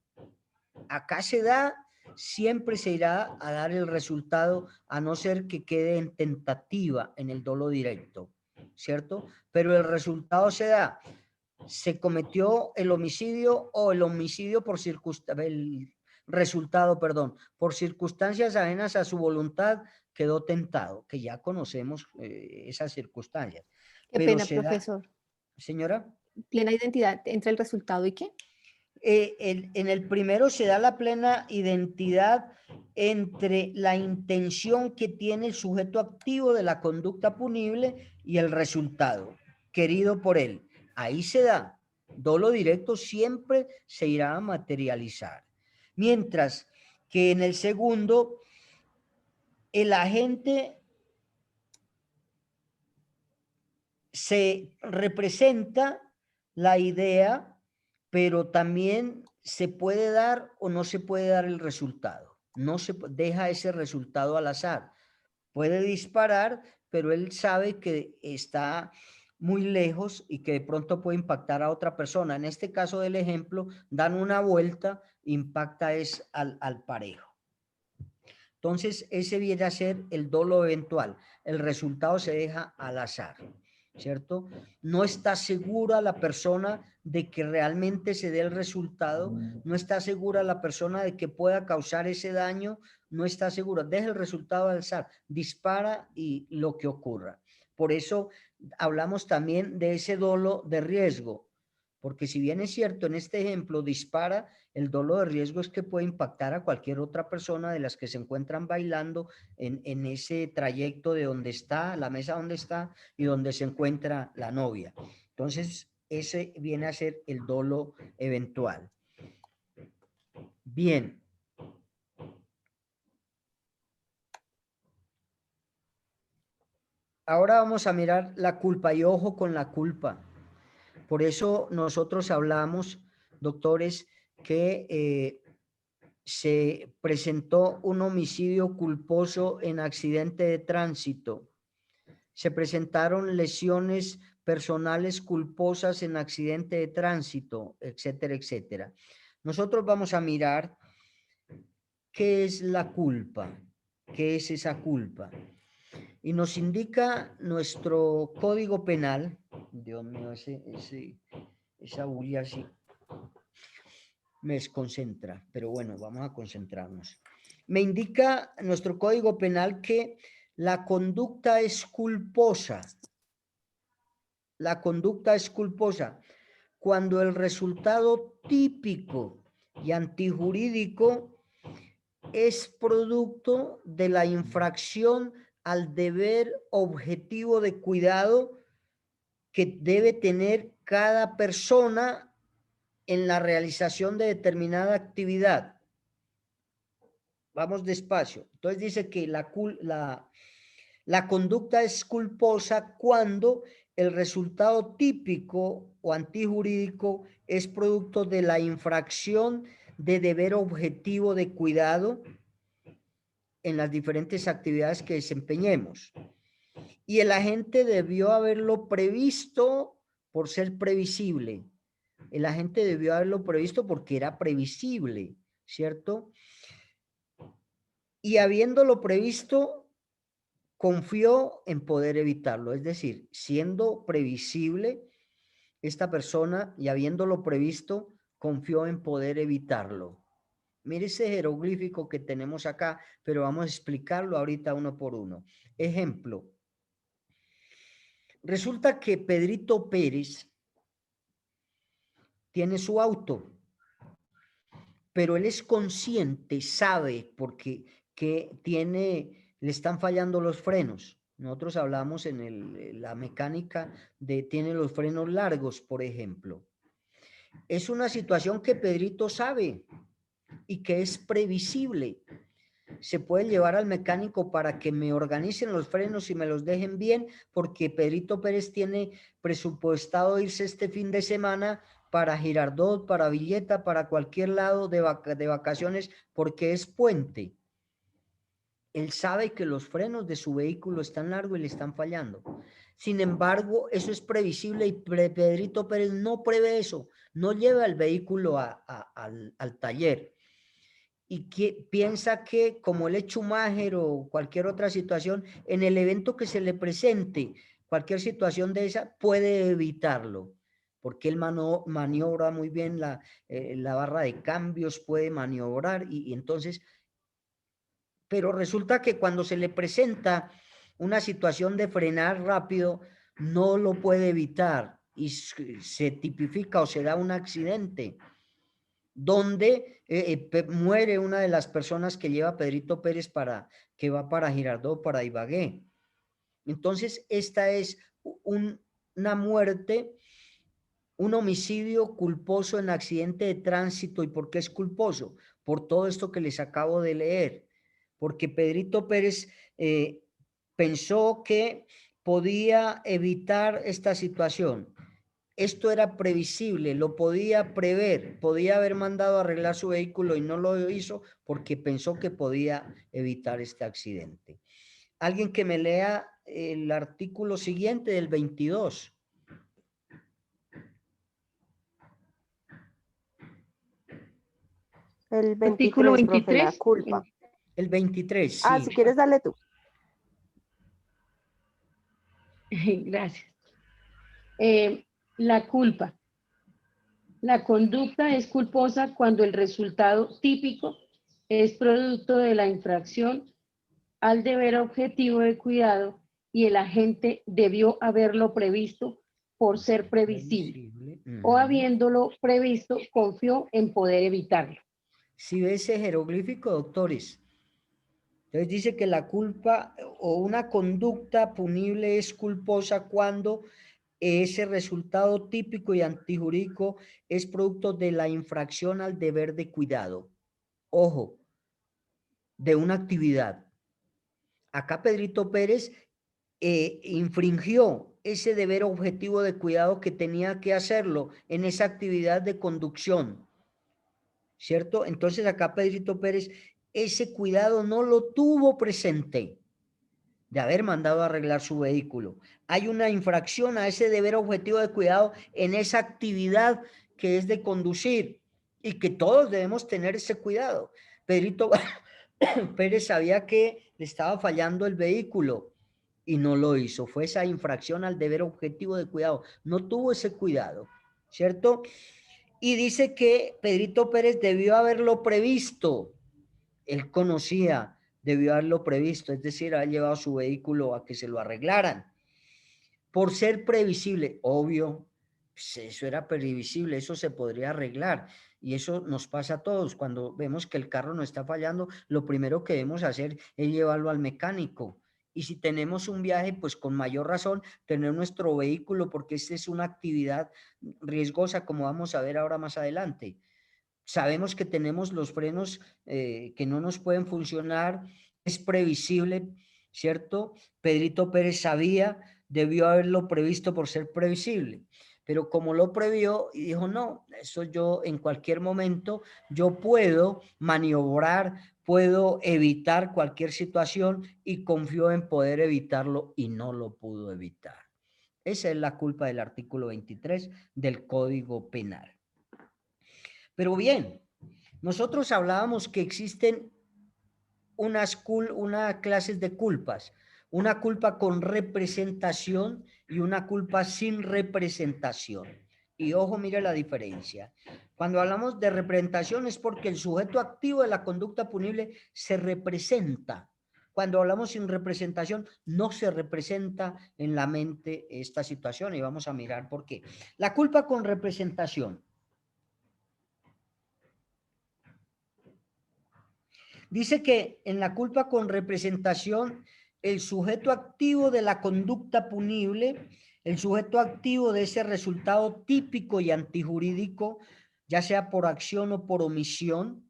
Acá se da, siempre se irá a dar el resultado, a no ser que quede en tentativa en el dolo directo, ¿cierto? Pero el resultado se da. Se cometió el homicidio o el homicidio por el resultado, perdón, por circunstancias ajenas a su voluntad quedó tentado, que ya conocemos esas circunstancias. Qué Pero pena, se da, profesor. señora. ¿Plena identidad entre el resultado y qué? En el primero se da la plena identidad entre la intención que tiene el sujeto activo de la conducta punible y el resultado querido por él. Ahí se da. Dolo directo siempre se irá a materializar. Mientras que en el segundo, el agente se representa la idea, pero también se puede dar o no se puede dar el resultado. No se deja ese resultado al azar. Puede disparar, pero él sabe que está muy lejos y que de pronto puede impactar a otra persona. En este caso del ejemplo, dan una vuelta, impacta es al parejo. Entonces, ese viene a ser el dolo eventual. El resultado se deja al azar, ¿cierto? No está segura la persona de que realmente se dé el resultado, no está segura la persona de que pueda causar ese daño, no está segura. Deja el resultado al azar, dispara y lo que ocurra. Por eso hablamos también de ese dolo de riesgo, porque si bien es cierto, en este ejemplo dispara, el dolo de riesgo es que puede impactar a cualquier otra persona de las que se encuentran bailando en ese trayecto de donde está, la mesa donde está y donde se encuentra la novia. Entonces, ese viene a ser el dolo eventual. Bien. Ahora vamos a mirar la culpa y ojo con la culpa. Por eso nosotros hablamos, doctores, que se presentó un homicidio culposo en accidente de tránsito. Se presentaron lesiones personales culposas en accidente de tránsito, etcétera, etcétera. Nosotros vamos a mirar qué es la culpa, qué es esa culpa. Y nos indica nuestro Código Penal, Dios mío, esa bulla así me desconcentra, pero bueno, vamos a concentrarnos. Me indica nuestro Código Penal que la conducta es culposa. La conducta es culposa cuando el resultado típico y antijurídico es producto de la infracción al deber objetivo de cuidado que debe tener cada persona en la realización de determinada actividad. Vamos despacio. Entonces dice que la conducta es culposa cuando el resultado típico o antijurídico es producto de la infracción de deber objetivo de cuidado en las diferentes actividades que desempeñemos. Y el agente debió haberlo previsto por ser previsible. El agente debió haberlo previsto porque era previsible, ¿cierto? Y habiéndolo previsto, confió en poder evitarlo. Es decir, siendo previsible, esta persona, y habiéndolo previsto, confió en poder evitarlo. Mire ese jeroglífico que tenemos acá, pero vamos a explicarlo ahorita uno por uno. Ejemplo. Resulta que Pedrito Pérez tiene su auto, pero él es consciente, sabe, porque le están fallando los frenos. Nosotros hablamos en la mecánica de tiene los frenos largos, por ejemplo. Es una situación que Pedrito sabe y que es previsible. Se puede llevar al mecánico para que me organicen los frenos y me los dejen bien, porque Pedrito Pérez tiene presupuestado irse este fin de semana para Girardot, para Villeta, para cualquier lado de vacaciones, porque es puente. Él sabe que los frenos de su vehículo están largos y le están fallando. Sin embargo, eso es previsible y Pedrito Pérez no prevé eso, no lleva el vehículo al taller. Y que piensa que como el Schumacher o cualquier otra situación, en el evento que se le presente, cualquier situación de esa, puede evitarlo, porque él maniobra muy bien la barra de cambios, puede maniobrar y entonces, pero resulta que cuando se le presenta una situación de frenar rápido, no lo puede evitar y se tipifica o se da un accidente donde muere una de las personas que lleva Pedrito Pérez que va para Girardot, para Ibagué. Entonces, esta es una muerte, un homicidio culposo en accidente de tránsito. ¿Y por qué es culposo? Por todo esto que les acabo de leer. Porque Pedrito Pérez pensó que podía evitar esta situación. Esto era previsible, lo podía prever, podía haber mandado a arreglar su vehículo y no lo hizo porque pensó que podía evitar este accidente. Alguien que me lea el artículo siguiente del 22. El 23, Artículo profe, 23. la culpa. El 23, sí. Ah, si quieres, dale tú. Gracias. La culpa. La conducta es culposa cuando el resultado típico es producto de la infracción al deber objetivo de cuidado y el agente debió haberlo previsto por ser previsible. O habiéndolo previsto, confió en poder evitarlo. Si ve ese jeroglífico, doctores. Entonces dice que la culpa o una conducta punible es culposa cuando ese resultado típico y antijurídico es producto de la infracción al deber de cuidado. Ojo, de una actividad. Acá Pedrito Pérez infringió ese deber objetivo de cuidado que tenía que hacerlo en esa actividad de conducción, ¿cierto? Entonces acá Pedrito Pérez ese cuidado no lo tuvo presente de haber mandado a arreglar su vehículo. Hay una infracción a ese deber objetivo de cuidado en esa actividad que es de conducir y que todos debemos tener ese cuidado. Pedrito Pérez sabía que le estaba fallando el vehículo y no lo hizo. Fue esa infracción al deber objetivo de cuidado. No tuvo ese cuidado, ¿cierto? Y dice que Pedrito Pérez debió haberlo previsto. Él conocía, debió haberlo previsto, es decir, haber llevado su vehículo a que se lo arreglaran. Por ser previsible, obvio, pues eso era previsible, eso se podría arreglar. Y eso nos pasa a todos. Cuando vemos que el carro nos está fallando, lo primero que debemos hacer es llevarlo al mecánico. Y si tenemos un viaje, pues con mayor razón, tener nuestro vehículo, porque esta es una actividad riesgosa, como vamos a ver ahora más adelante. Sabemos que tenemos los frenos que no nos pueden funcionar, es previsible, ¿cierto? Pedrito Pérez sabía, debió haberlo previsto por ser previsible, pero como lo previó y dijo, no, eso yo en cualquier momento, yo puedo maniobrar, puedo evitar cualquier situación y confió en poder evitarlo y no lo pudo evitar. Esa es la culpa del artículo 23 del Código Penal. Pero bien, nosotros hablábamos que existen unas clases de culpas, una culpa con representación y una culpa sin representación. Y ojo, mire la diferencia. Cuando hablamos de representación es porque el sujeto activo de la conducta punible se representa. Cuando hablamos sin representación, no se representa en la mente esta situación y vamos a mirar por qué. La culpa con representación. Dice que en la culpa con representación, el sujeto activo de la conducta punible, el sujeto activo de ese resultado típico y antijurídico, ya sea por acción o por omisión,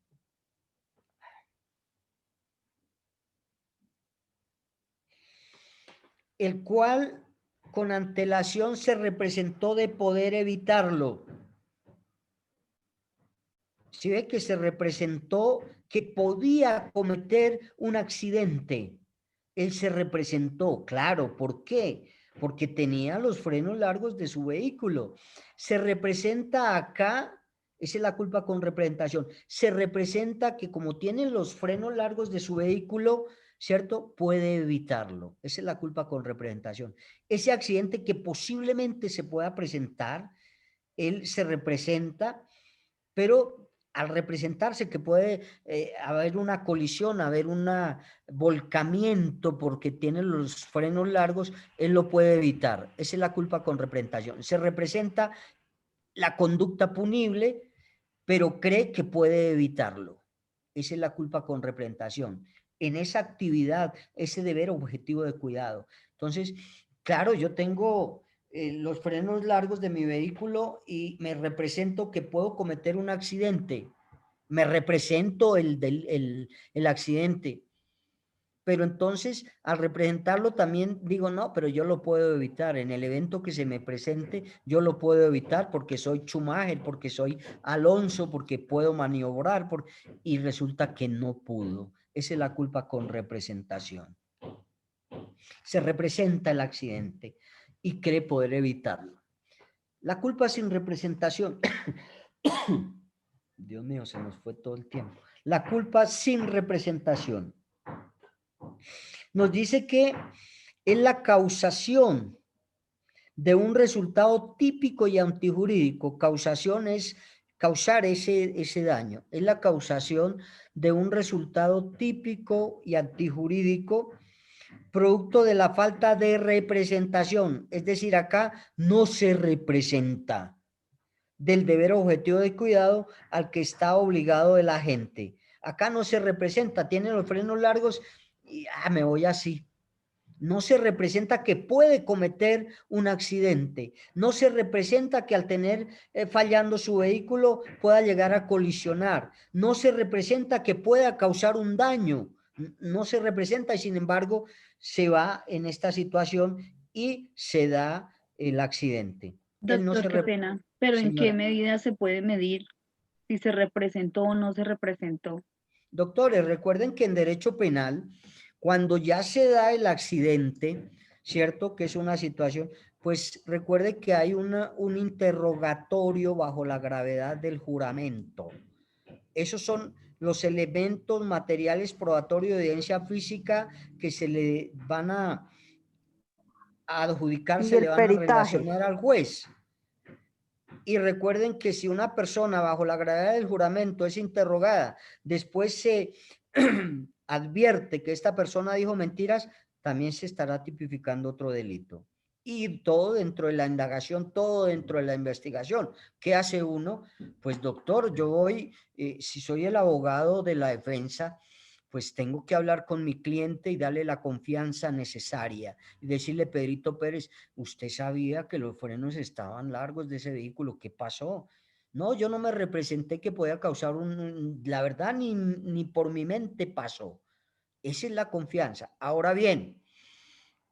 el cual con antelación se representó de poder evitarlo. Si ve que se representó que podía cometer un accidente, él se representó, claro, ¿por qué? Porque tenía los frenos largos de su vehículo. Se representa acá, esa es la culpa con representación, se representa que como tiene los frenos largos de su vehículo, ¿cierto? Puede evitarlo. Esa es la culpa con representación. Ese accidente que posiblemente se pueda presentar, él se representa, pero al representarse que puede haber una colisión, haber un volcamiento porque tiene los frenos largos, él lo puede evitar. Esa es la culpa con representación. Se representa la conducta punible, pero cree que puede evitarlo. Esa es la culpa con representación. En esa actividad, ese deber objetivo de cuidado. Entonces, claro, yo tengo los frenos largos de mi vehículo y me represento que puedo cometer un accidente. Me represento el accidente. Pero entonces, al representarlo también digo, no, pero yo lo puedo evitar. En el evento que se me presente, yo lo puedo evitar porque soy Schumacher, porque soy Alonso, porque puedo maniobrar, y resulta que no pudo. Esa es la culpa con representación. Se representa el accidente y cree poder evitarlo. La culpa sin representación. Dios mío, se nos fue todo el tiempo. La culpa sin representación. Nos dice que es la causación de un resultado típico y antijurídico. Causación es causar ese daño. Es la causación de un resultado típico y antijurídico producto de la falta de representación. Es decir, acá no se representa del deber objetivo de cuidado al que está obligado el agente. Acá no se representa, tiene los frenos largos y me voy así. No se representa que puede cometer un accidente. No se representa que al tener fallando su vehículo pueda llegar a colisionar. No se representa que pueda causar un daño. No se representa y sin embargo se va en esta situación y se da el accidente. Él no Doctor, se qué pena, pero ¿en qué Señora. medida se puede medir si se representó o no se representó? Doctores, recuerden que en derecho penal, cuando ya se da el accidente, ¿cierto? Que es una situación, pues recuerde que hay un interrogatorio bajo la gravedad del juramento. Esos son los elementos materiales probatorios de evidencia física que se le van a adjudicar, Y se le el van a peritaje. relacionar al juez. Y recuerden que si una persona bajo la gravedad del juramento es interrogada, después se advierte que esta persona dijo mentiras, también se estará tipificando otro delito. Y todo dentro de la indagación, todo dentro de la investigación. ¿Qué hace uno? Pues doctor, yo voy, si soy el abogado de la defensa, pues tengo que hablar con mi cliente y darle la confianza necesaria y decirle, Pedrito Pérez, usted sabía que los frenos estaban largos de ese vehículo, ¿qué pasó? No, yo no me representé que podía causar la verdad ni por mi mente pasó. Esa es la confianza. Ahora bien,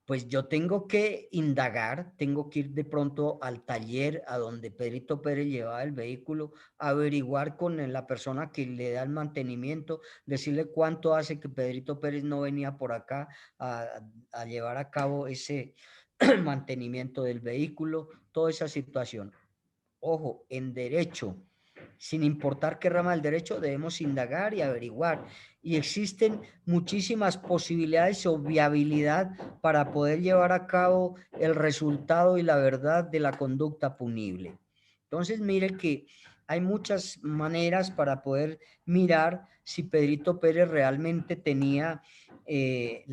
pues yo tengo que indagar, tengo que ir de pronto al taller a donde Pedrito Pérez llevaba el vehículo, averiguar con la persona que le da el mantenimiento, decirle cuánto hace que Pedrito Pérez no venía por acá a llevar a cabo ese mantenimiento del vehículo, toda esa situación. Ojo, en derecho, sin importar qué rama del derecho, debemos indagar y averiguar. Y existen muchísimas posibilidades o viabilidad para poder llevar a cabo el resultado y la verdad de la conducta punible. Entonces, mire que hay muchas maneras para poder mirar si Pedrito Pérez realmente tenía ese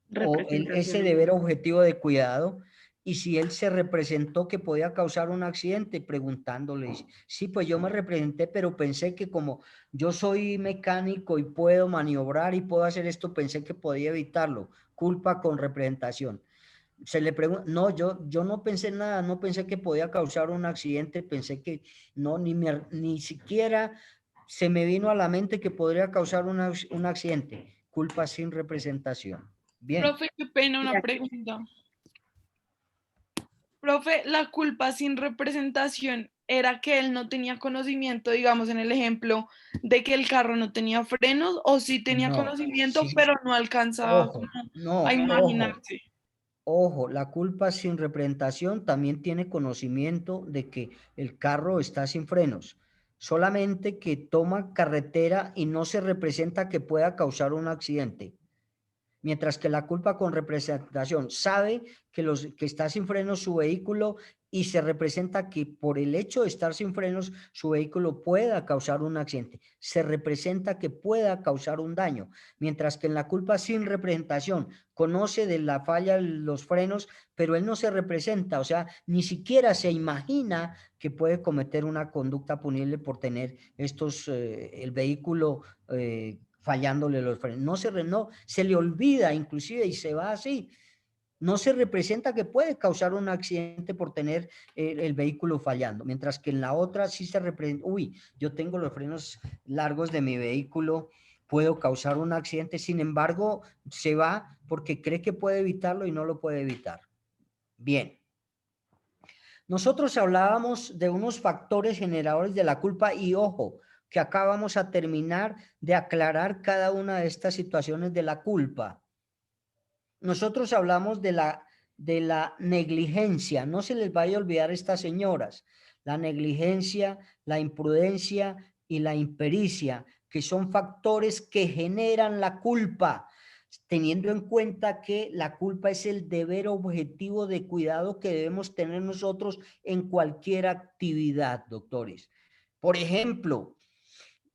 Representación en deber objetivo de cuidado, y si él se representó que podía causar un accidente, preguntándole, sí, pues yo me representé, pero pensé que como yo soy mecánico y puedo maniobrar y puedo hacer esto, pensé que podía evitarlo. Culpa con representación. Se le pregunta, no, yo no pensé nada, no pensé que podía causar un accidente, pensé que no, ni siquiera se me vino a la mente que podría causar un accidente. Culpa sin representación. Bien. Profe, qué pena, una pregunta. Profe, la culpa sin representación era que él no tenía conocimiento, digamos en el ejemplo, de que el carro no tenía frenos, o sí tenía No, conocimiento, sí, pero no alcanzaba ojo, como no, a ojo, imaginarse. ojo, la culpa sin representación también tiene conocimiento de que el carro está sin frenos, solamente que toma carretera y no se representa que pueda causar un accidente. Mientras que la culpa con representación sabe que está sin frenos su vehículo y se representa que por el hecho de estar sin frenos su vehículo pueda causar un accidente, se representa que pueda causar un daño, mientras que en la culpa sin representación conoce de la falla de los frenos, pero él no se representa, o sea, ni siquiera se imagina que puede cometer una conducta punible por tener el vehículo fallándole los frenos. No, se le olvida inclusive y se va así. No se representa que puede causar un accidente por tener el vehículo fallando, mientras que en la otra sí se representa, uy, yo tengo los frenos largos de mi vehículo, puedo causar un accidente, sin embargo, se va porque cree que puede evitarlo y no lo puede evitar. Bien. Nosotros hablábamos de unos factores generadores de la culpa y ojo, que acá vamos a terminar de aclarar cada una de estas situaciones de la culpa. Nosotros hablamos de la negligencia, no se les vaya a olvidar estas señoras, la negligencia, la imprudencia y la impericia, que son factores que generan la culpa, teniendo en cuenta que la culpa es el deber objetivo de cuidado que debemos tener nosotros en cualquier actividad, doctores. Por ejemplo,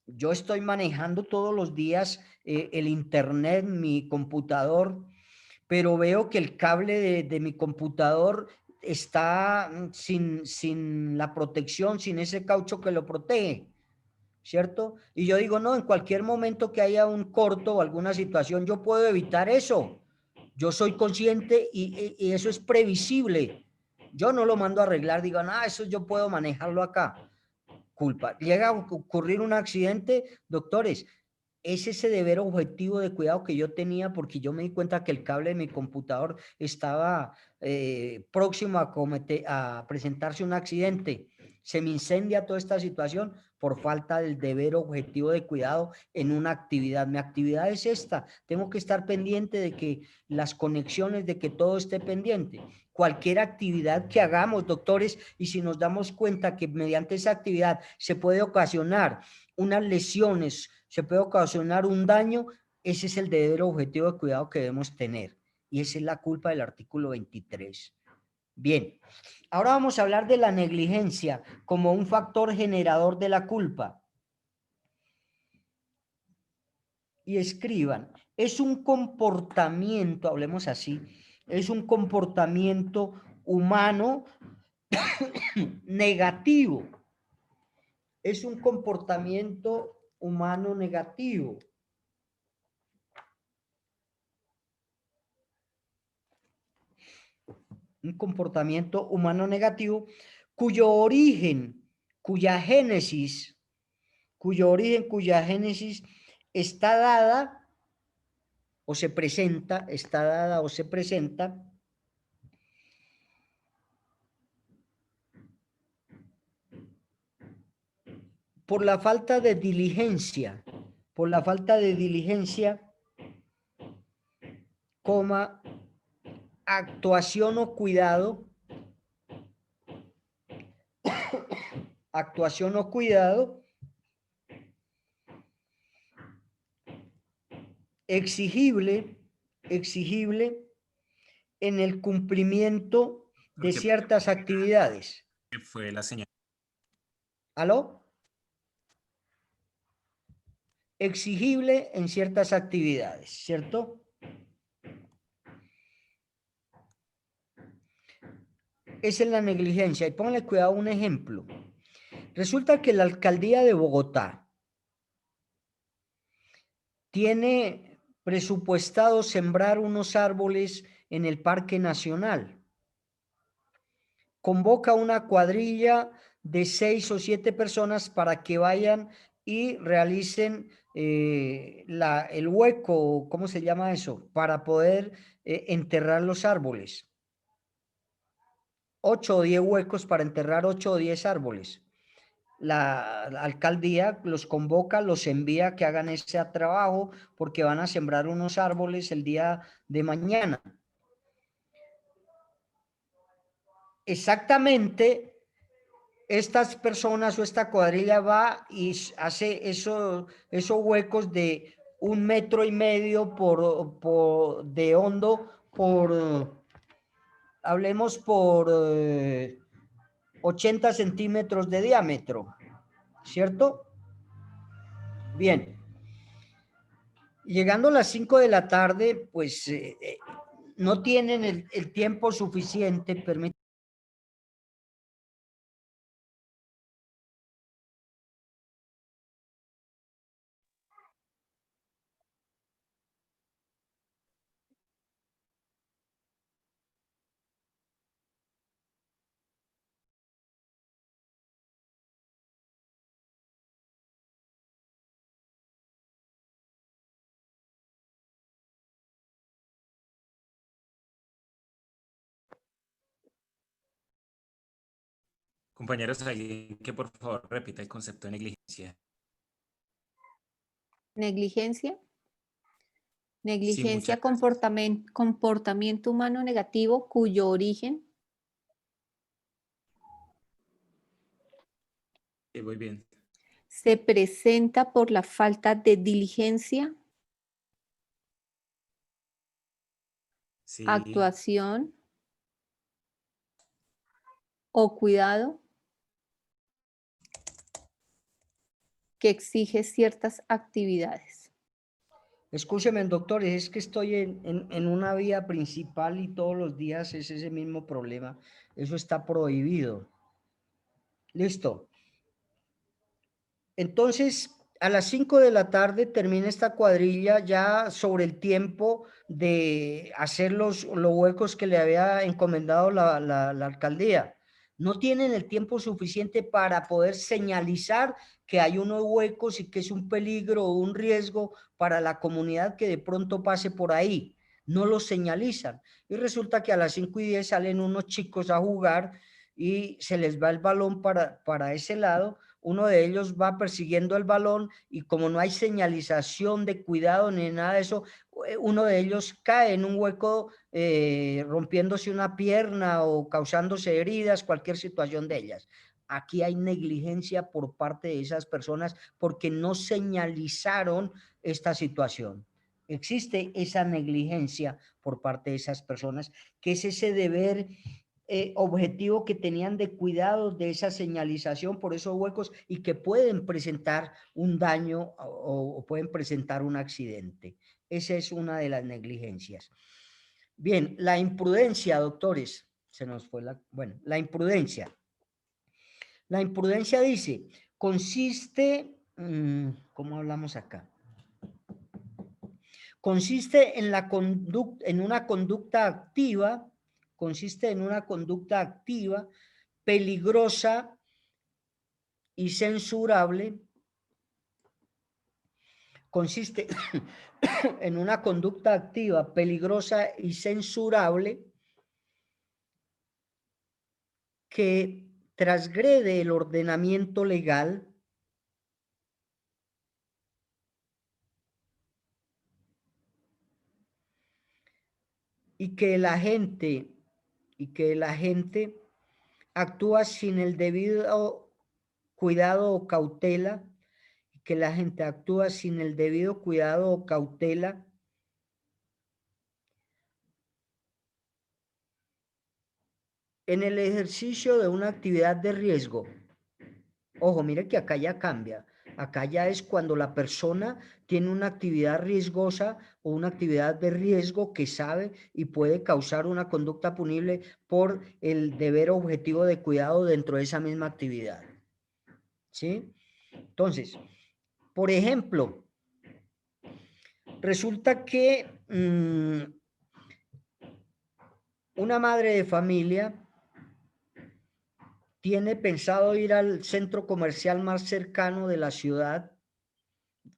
yo estoy manejando todos los días el internet, mi computador, pero veo que el cable de mi computador está sin la protección, sin ese caucho que lo protege, ¿cierto? Y yo digo, no, en cualquier momento que haya un corto o alguna situación, yo puedo evitar eso. Yo soy consciente y eso es previsible. Yo no lo mando a arreglar, digo, eso yo puedo manejarlo acá. Culpa. Llega a ocurrir un accidente, doctores, es ese deber objetivo de cuidado que yo tenía porque yo me di cuenta que el cable de mi computador estaba próximo a presentarse un accidente. Se me incendia toda esta situación por falta del deber objetivo de cuidado en una actividad. Mi actividad es esta. Tengo que estar pendiente de que las conexiones, de que todo esté pendiente. Cualquier actividad que hagamos, doctores, y si nos damos cuenta que mediante esa actividad se puede ocasionar unas lesiones, se puede ocasionar un daño, ese es el deber objetivo de cuidado que debemos tener. Y esa es la culpa del artículo 23. Bien, ahora vamos a hablar de la negligencia como un factor generador de la culpa. Y escriban, es un comportamiento, hablemos así, es un comportamiento humano negativo. Es un comportamiento humano negativo. Un comportamiento humano negativo cuyo origen, cuya génesis está dada o se presenta, por la falta de diligencia, coma, actuación o cuidado, exigible en el cumplimiento de ciertas actividades. Fue la señal. ¿Aló? Exigible en ciertas actividades, ¿cierto? Esa es la negligencia. Y pónganle cuidado un ejemplo. Resulta que la alcaldía de Bogotá tiene presupuestado sembrar unos árboles en el Parque Nacional. Convoca una cuadrilla de 6 o 7 personas para que vayan y realicen el hueco, ¿cómo se llama eso? Para poder enterrar los árboles. 8 o 10 huecos para enterrar 8 o 10 árboles. La alcaldía los convoca, los envía a que hagan ese trabajo porque van a sembrar unos árboles el día de mañana. Exactamente, estas personas o esta cuadrilla va y hace esos huecos de 1,5 metros de hondo hablemos por 80 centímetros de diámetro, ¿cierto? Bien. Llegando a las 5 de la tarde, pues no tienen el tiempo suficiente, permítanme. Compañeros, alguien que por favor repita el concepto de negligencia. Negligencia. Negligencia, Sí, comportamiento humano negativo cuyo origen. Sí, muy bien. Se presenta por la falta de diligencia, Sí. actuación o cuidado que exige ciertas actividades. Escúcheme, doctor, es que estoy en una vía principal y todos los días es ese mismo problema. Eso está prohibido. Listo. Entonces, a las 5 de la tarde termina esta cuadrilla ya sobre el tiempo de hacer los huecos que le había encomendado la alcaldía. No tienen el tiempo suficiente para poder señalizar que hay unos huecos y que es un peligro o un riesgo para la comunidad que de pronto pase por ahí. No lo señalizan. Y resulta que a las 5:10 salen unos chicos a jugar y se les va el balón para ese lado. Uno de ellos va persiguiendo el balón y como no hay señalización de cuidado ni nada de eso, uno de ellos cae en un hueco rompiéndose una pierna o causándose heridas, cualquier situación de ellas. Aquí hay negligencia por parte de esas personas porque no señalizaron esta situación. Existe esa negligencia por parte de esas personas, que es ese deber objetivo que tenían de cuidado de esa señalización por esos huecos y que pueden presentar un daño o pueden presentar un accidente. Esa es una de las negligencias. Bien, la imprudencia, doctores, se nos fue bueno, la imprudencia. La imprudencia dice, consiste, ¿cómo hablamos acá? Consiste en una conducta activa, peligrosa y censurable. Consiste en una conducta activa, peligrosa y censurable que transgrede el ordenamiento legal y que la gente actúa sin el debido cuidado o cautela, en el ejercicio de una actividad de riesgo. Ojo, mire que acá ya cambia. Acá ya es cuando la persona tiene una actividad riesgosa o una actividad de riesgo que sabe y puede causar una conducta punible por el deber objetivo de cuidado dentro de esa misma actividad. ¿Sí? Entonces, por ejemplo, resulta que una madre de familia tiene pensado ir al centro comercial más cercano de la ciudad,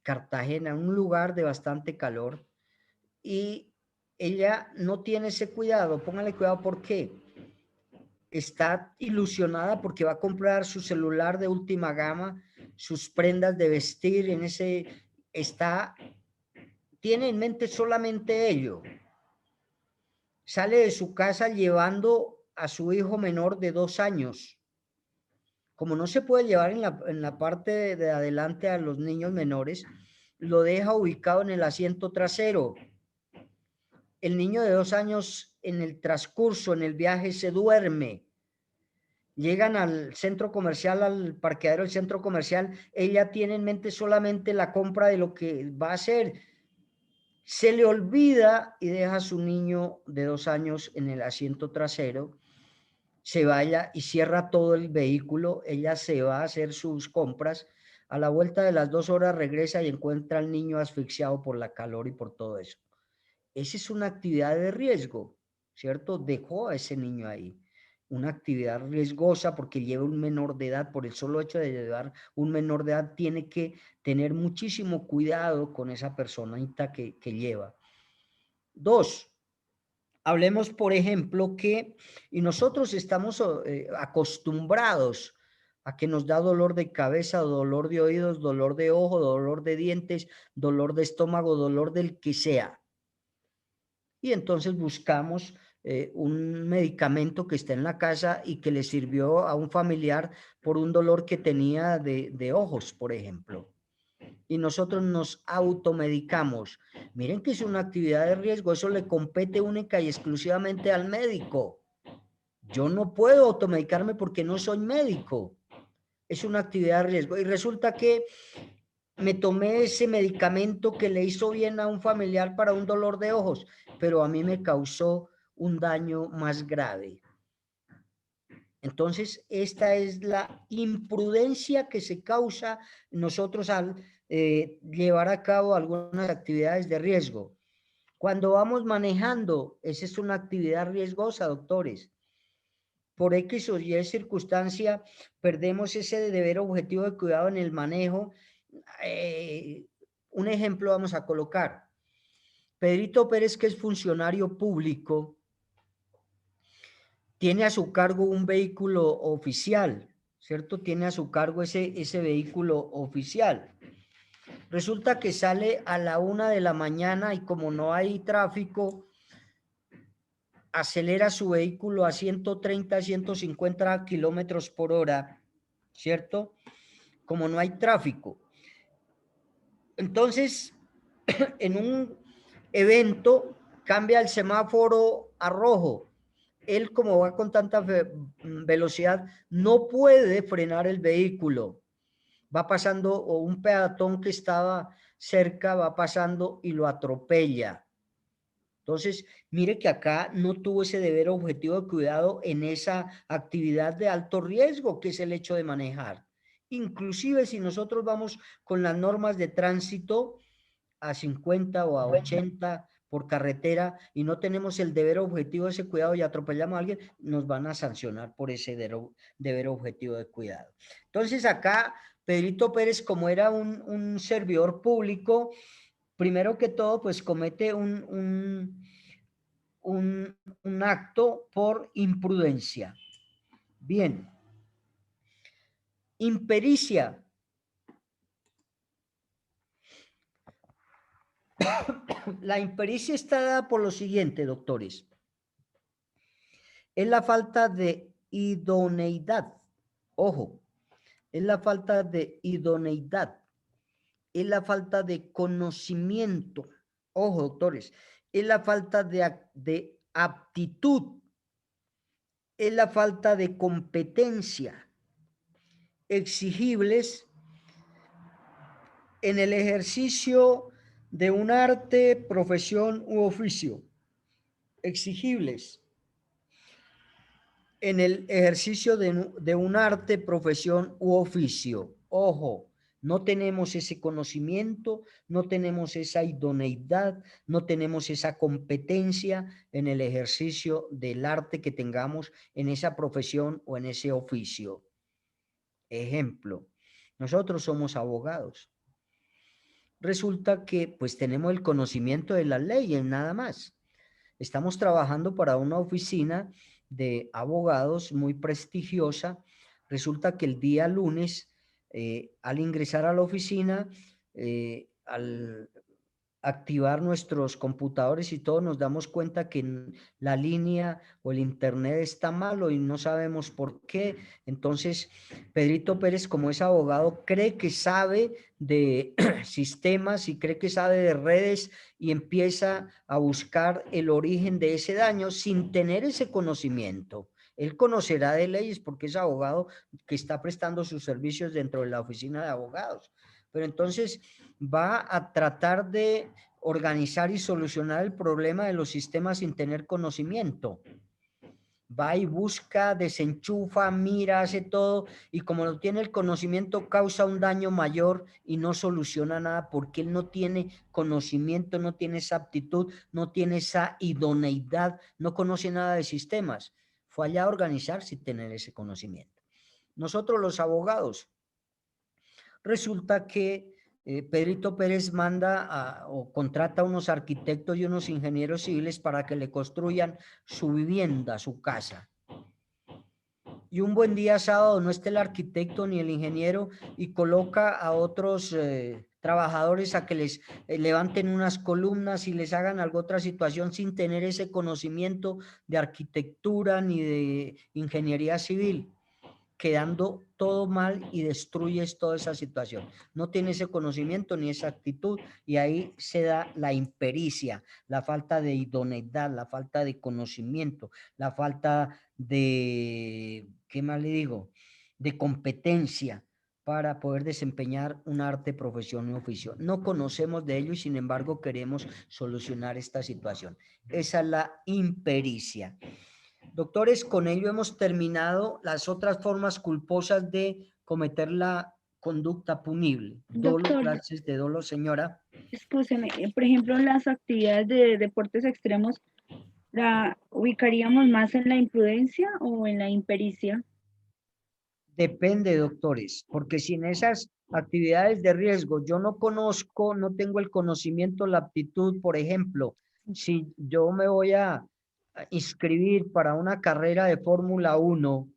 Cartagena, un lugar de bastante calor, y ella no tiene ese cuidado. Póngale cuidado, ¿por qué? Está ilusionada porque va a comprar su celular de última gama, sus prendas de vestir, tiene en mente solamente ello. Sale de su casa llevando a su hijo menor de 2 años. Como no se puede llevar en la parte de adelante a los niños menores, lo deja ubicado en el asiento trasero. El niño de 2 años en el transcurso, en el viaje, se duerme. Llegan al centro comercial, al parqueadero del centro comercial, ella tiene en mente solamente la compra de lo que va a hacer. Se le olvida y deja a su niño de 2 años en el asiento trasero, se vaya y cierra todo el vehículo, ella se va a hacer sus compras, a la vuelta de las 2 horas regresa y encuentra al niño asfixiado por la calor y por todo eso. Esa es una actividad de riesgo, ¿cierto? Dejó a ese niño ahí. Una actividad riesgosa porque lleva un menor de edad, por el solo hecho de llevar un menor de edad, tiene que tener muchísimo cuidado con esa personita que lleva. 2, hablemos, por ejemplo, y nosotros estamos acostumbrados a que nos da dolor de cabeza, dolor de oídos, dolor de ojo, dolor de dientes, dolor de estómago, dolor del que sea. Y entonces buscamos un medicamento que está en la casa y que le sirvió a un familiar por un dolor que tenía de ojos, por ejemplo. Y nosotros nos automedicamos. Miren que es una actividad de riesgo, eso le compete única y exclusivamente al médico. Yo no puedo automedicarme porque no soy médico. Es una actividad de riesgo. Y resulta que me tomé ese medicamento que le hizo bien a un familiar para un dolor de ojos, pero a mí me causó un daño más grave. Entonces, esta es la imprudencia que se causa nosotros al llevar a cabo algunas actividades de riesgo. Cuando vamos manejando, esa es una actividad riesgosa, doctores. por X o Y circunstancia, perdemos ese deber objetivo de cuidado en el manejo. Un ejemplo vamos a colocar. Pedrito Pérez, que es funcionario público, tiene a su cargo un vehículo oficial, ¿cierto? Tiene a su cargo ese vehículo oficial. Resulta que sale a la 1 de la mañana y como no hay tráfico, acelera su vehículo a 130, 150 kilómetros por hora, ¿cierto? Como no hay tráfico. Entonces, en un evento cambia el semáforo a rojo. Él, como va con tanta velocidad, no puede frenar el vehículo. Va pasando, o un peatón que estaba cerca va pasando y lo atropella. Entonces, mire que acá no tuvo ese deber objetivo de cuidado en esa actividad de alto riesgo que es el hecho de manejar. Inclusive si nosotros vamos con las normas de tránsito a 50 o a 80 por carretera y no tenemos el deber objetivo de ese cuidado y atropellamos a alguien, nos van a sancionar por ese deber objetivo de cuidado. Entonces acá Pedrito Pérez, como era un servidor público, primero que todo, pues comete un acto por imprudencia. Bien. Impericia. La impericia está dada por lo siguiente, doctores. Es la falta de idoneidad. Ojo, es la falta de idoneidad. Es la falta de conocimiento. Ojo, doctores, es la falta de aptitud. Es la falta de competencia exigibles en el ejercicio de un arte, profesión u oficio. Exigibles en el ejercicio de un arte, profesión u oficio. Ojo, no tenemos ese conocimiento, no tenemos esa idoneidad, no tenemos esa competencia en el ejercicio del arte que tengamos en esa profesión o en ese oficio. Ejemplo, nosotros somos abogados. Resulta que pues tenemos el conocimiento de las leyes, nada más. Estamos trabajando para una oficina de abogados muy prestigiosa. Resulta que el día lunes, al ingresar a la oficina, al activar nuestros computadores y todo, nos damos cuenta que la línea o el internet está malo y no sabemos por qué. Entonces, Pedrito Pérez, como es abogado, cree que sabe de sistemas y cree que sabe de redes y empieza a buscar el origen de ese daño sin tener ese conocimiento. Él conocerá de leyes porque es abogado que está prestando sus servicios dentro de la oficina de abogados. Pero entonces va a tratar de organizar y solucionar el problema de los sistemas sin tener conocimiento. Va y busca, desenchufa, mira, hace todo y como no tiene el conocimiento causa un daño mayor y no soluciona nada porque él no tiene conocimiento, no tiene esa aptitud, no tiene esa idoneidad, no conoce nada de sistemas. Fue allá a organizar sin tener ese conocimiento. Nosotros los abogados, resulta que Pedrito Pérez manda o contrata a unos arquitectos y unos ingenieros civiles para que le construyan su vivienda, su casa. Y un buen día sábado no esté el arquitecto ni el ingeniero y coloca a otros trabajadores a que les levanten unas columnas y les hagan alguna otra situación sin tener ese conocimiento de arquitectura ni de ingeniería civil, quedando todo mal y destruyes toda esa situación. No tiene ese conocimiento ni esa actitud y ahí se da la impericia, la falta de idoneidad, la falta de conocimiento, la falta de, ¿qué más le digo?, de competencia para poder desempeñar un arte, profesión y oficio. No conocemos de ello y sin embargo queremos solucionar esta situación. Esa es la impericia. Doctores, con ello hemos terminado las otras formas culposas de cometer la conducta punible. Dolo, Doctor, gracias de dolo, señora. Escúcheme, por ejemplo, en las actividades de deportes extremos, ¿La ubicaríamos más en la imprudencia o en la impericia? Depende, doctores, porque si en esas actividades de riesgo yo no conozco, no tengo el conocimiento, la aptitud, por ejemplo, si yo me voy a inscribir para una carrera de Fórmula 1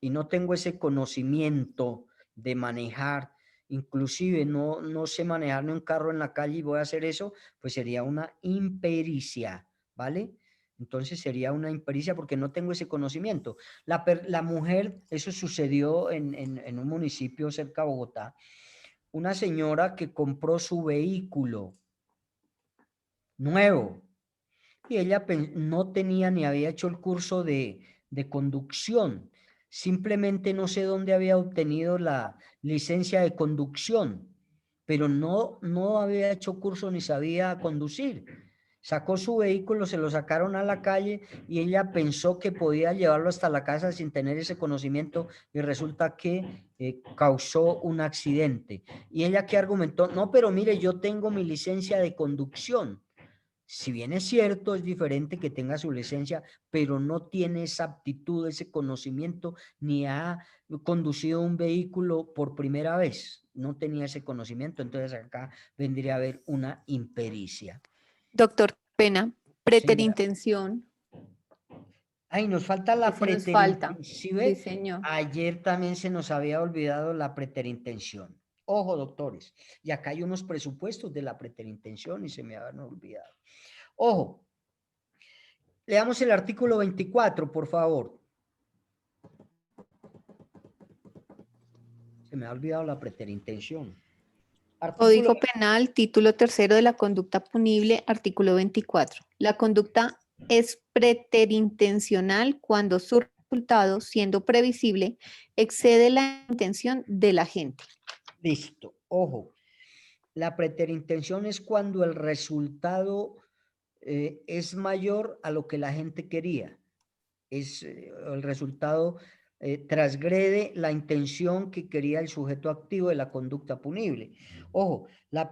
y no tengo ese conocimiento de manejar, inclusive no sé manejar ni un carro en la calle y voy a hacer eso, pues sería una impericia, ¿vale? Entonces sería una impericia porque no tengo ese conocimiento. La mujer, eso sucedió en un municipio cerca de Bogotá, una señora que compró su vehículo nuevo y ella no tenía ni había hecho el curso de conducción. Simplemente no sé dónde había obtenido la licencia de conducción, pero no había hecho curso ni sabía conducir. Sacó su vehículo, se lo sacaron a la calle y ella pensó que podía llevarlo hasta la casa sin tener ese conocimiento y resulta que causó un accidente. Y ella que argumentó, no, pero mire, yo tengo mi licencia de conducción. Si bien es cierto, es diferente que tenga su licencia, pero no tiene esa aptitud, ese conocimiento, ni ha conducido un vehículo por primera vez. No tenía ese conocimiento, entonces acá vendría a haber una impericia. Doctor Pena, Señora. preterintención. Ay, nos falta la Ese nos falta. preterintención. Sí, señor. Ayer también se nos había olvidado la preterintención. Ojo, doctores, y acá hay unos presupuestos de la preterintención y se me habían olvidado. Ojo, leamos el artículo 24, por favor. Se me ha olvidado la preterintención. Código Penal, título 3 de la conducta punible, artículo 24. La conducta es preterintencional cuando su resultado, siendo previsible, excede la intención de la gente. Listo. Ojo, la preterintención es cuando el resultado es mayor a lo que la gente quería. El resultado transgrede la intención que quería el sujeto activo de la conducta punible. Ojo,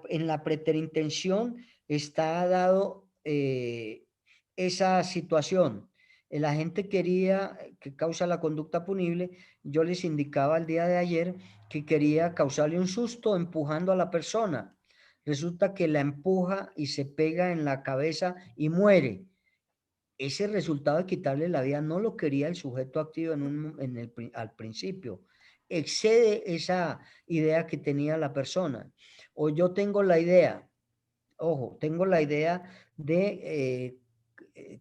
en la preterintención está dado esa situación. El agente quería, que causa la conducta punible, yo les indicaba el día de ayer que quería causarle un susto empujando a la persona. Resulta que la empuja y se pega en la cabeza y muere. Ese resultado de quitarle la vida no lo quería el sujeto activo al principio. Excede esa idea que tenía la persona. O yo tengo la idea, ojo, tengo la idea de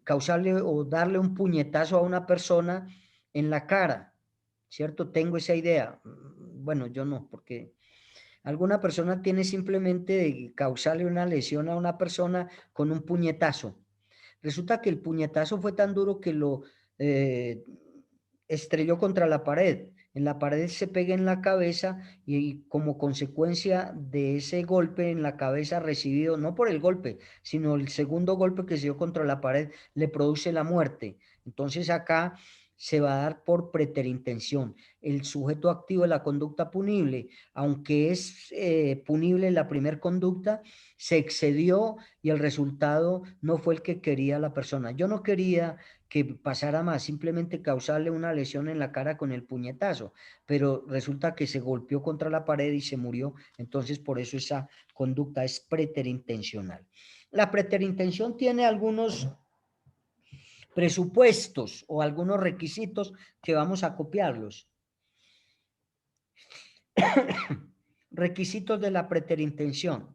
causarle o darle un puñetazo a una persona en la cara, ¿cierto? Tengo esa idea. Bueno, yo no, porque alguna persona tiene simplemente de causarle una lesión a una persona con un puñetazo. Resulta que el puñetazo fue tan duro que lo estrelló contra la pared. En la pared se pega en la cabeza y como consecuencia de ese golpe en la cabeza recibido, no por el golpe, sino el segundo golpe que se dio contra la pared, le produce la muerte. Entonces acá se va a dar por preterintención. El sujeto activo de la conducta punible, aunque es punible la primera conducta, se excedió y el resultado no fue el que quería la persona. Yo no quería que pasara más, simplemente causarle una lesión en la cara con el puñetazo, pero resulta que se golpeó contra la pared y se murió, entonces por eso esa conducta es preterintencional. La preterintención tiene algunos presupuestos o algunos requisitos que vamos a copiarlos. Requisitos de la preterintención.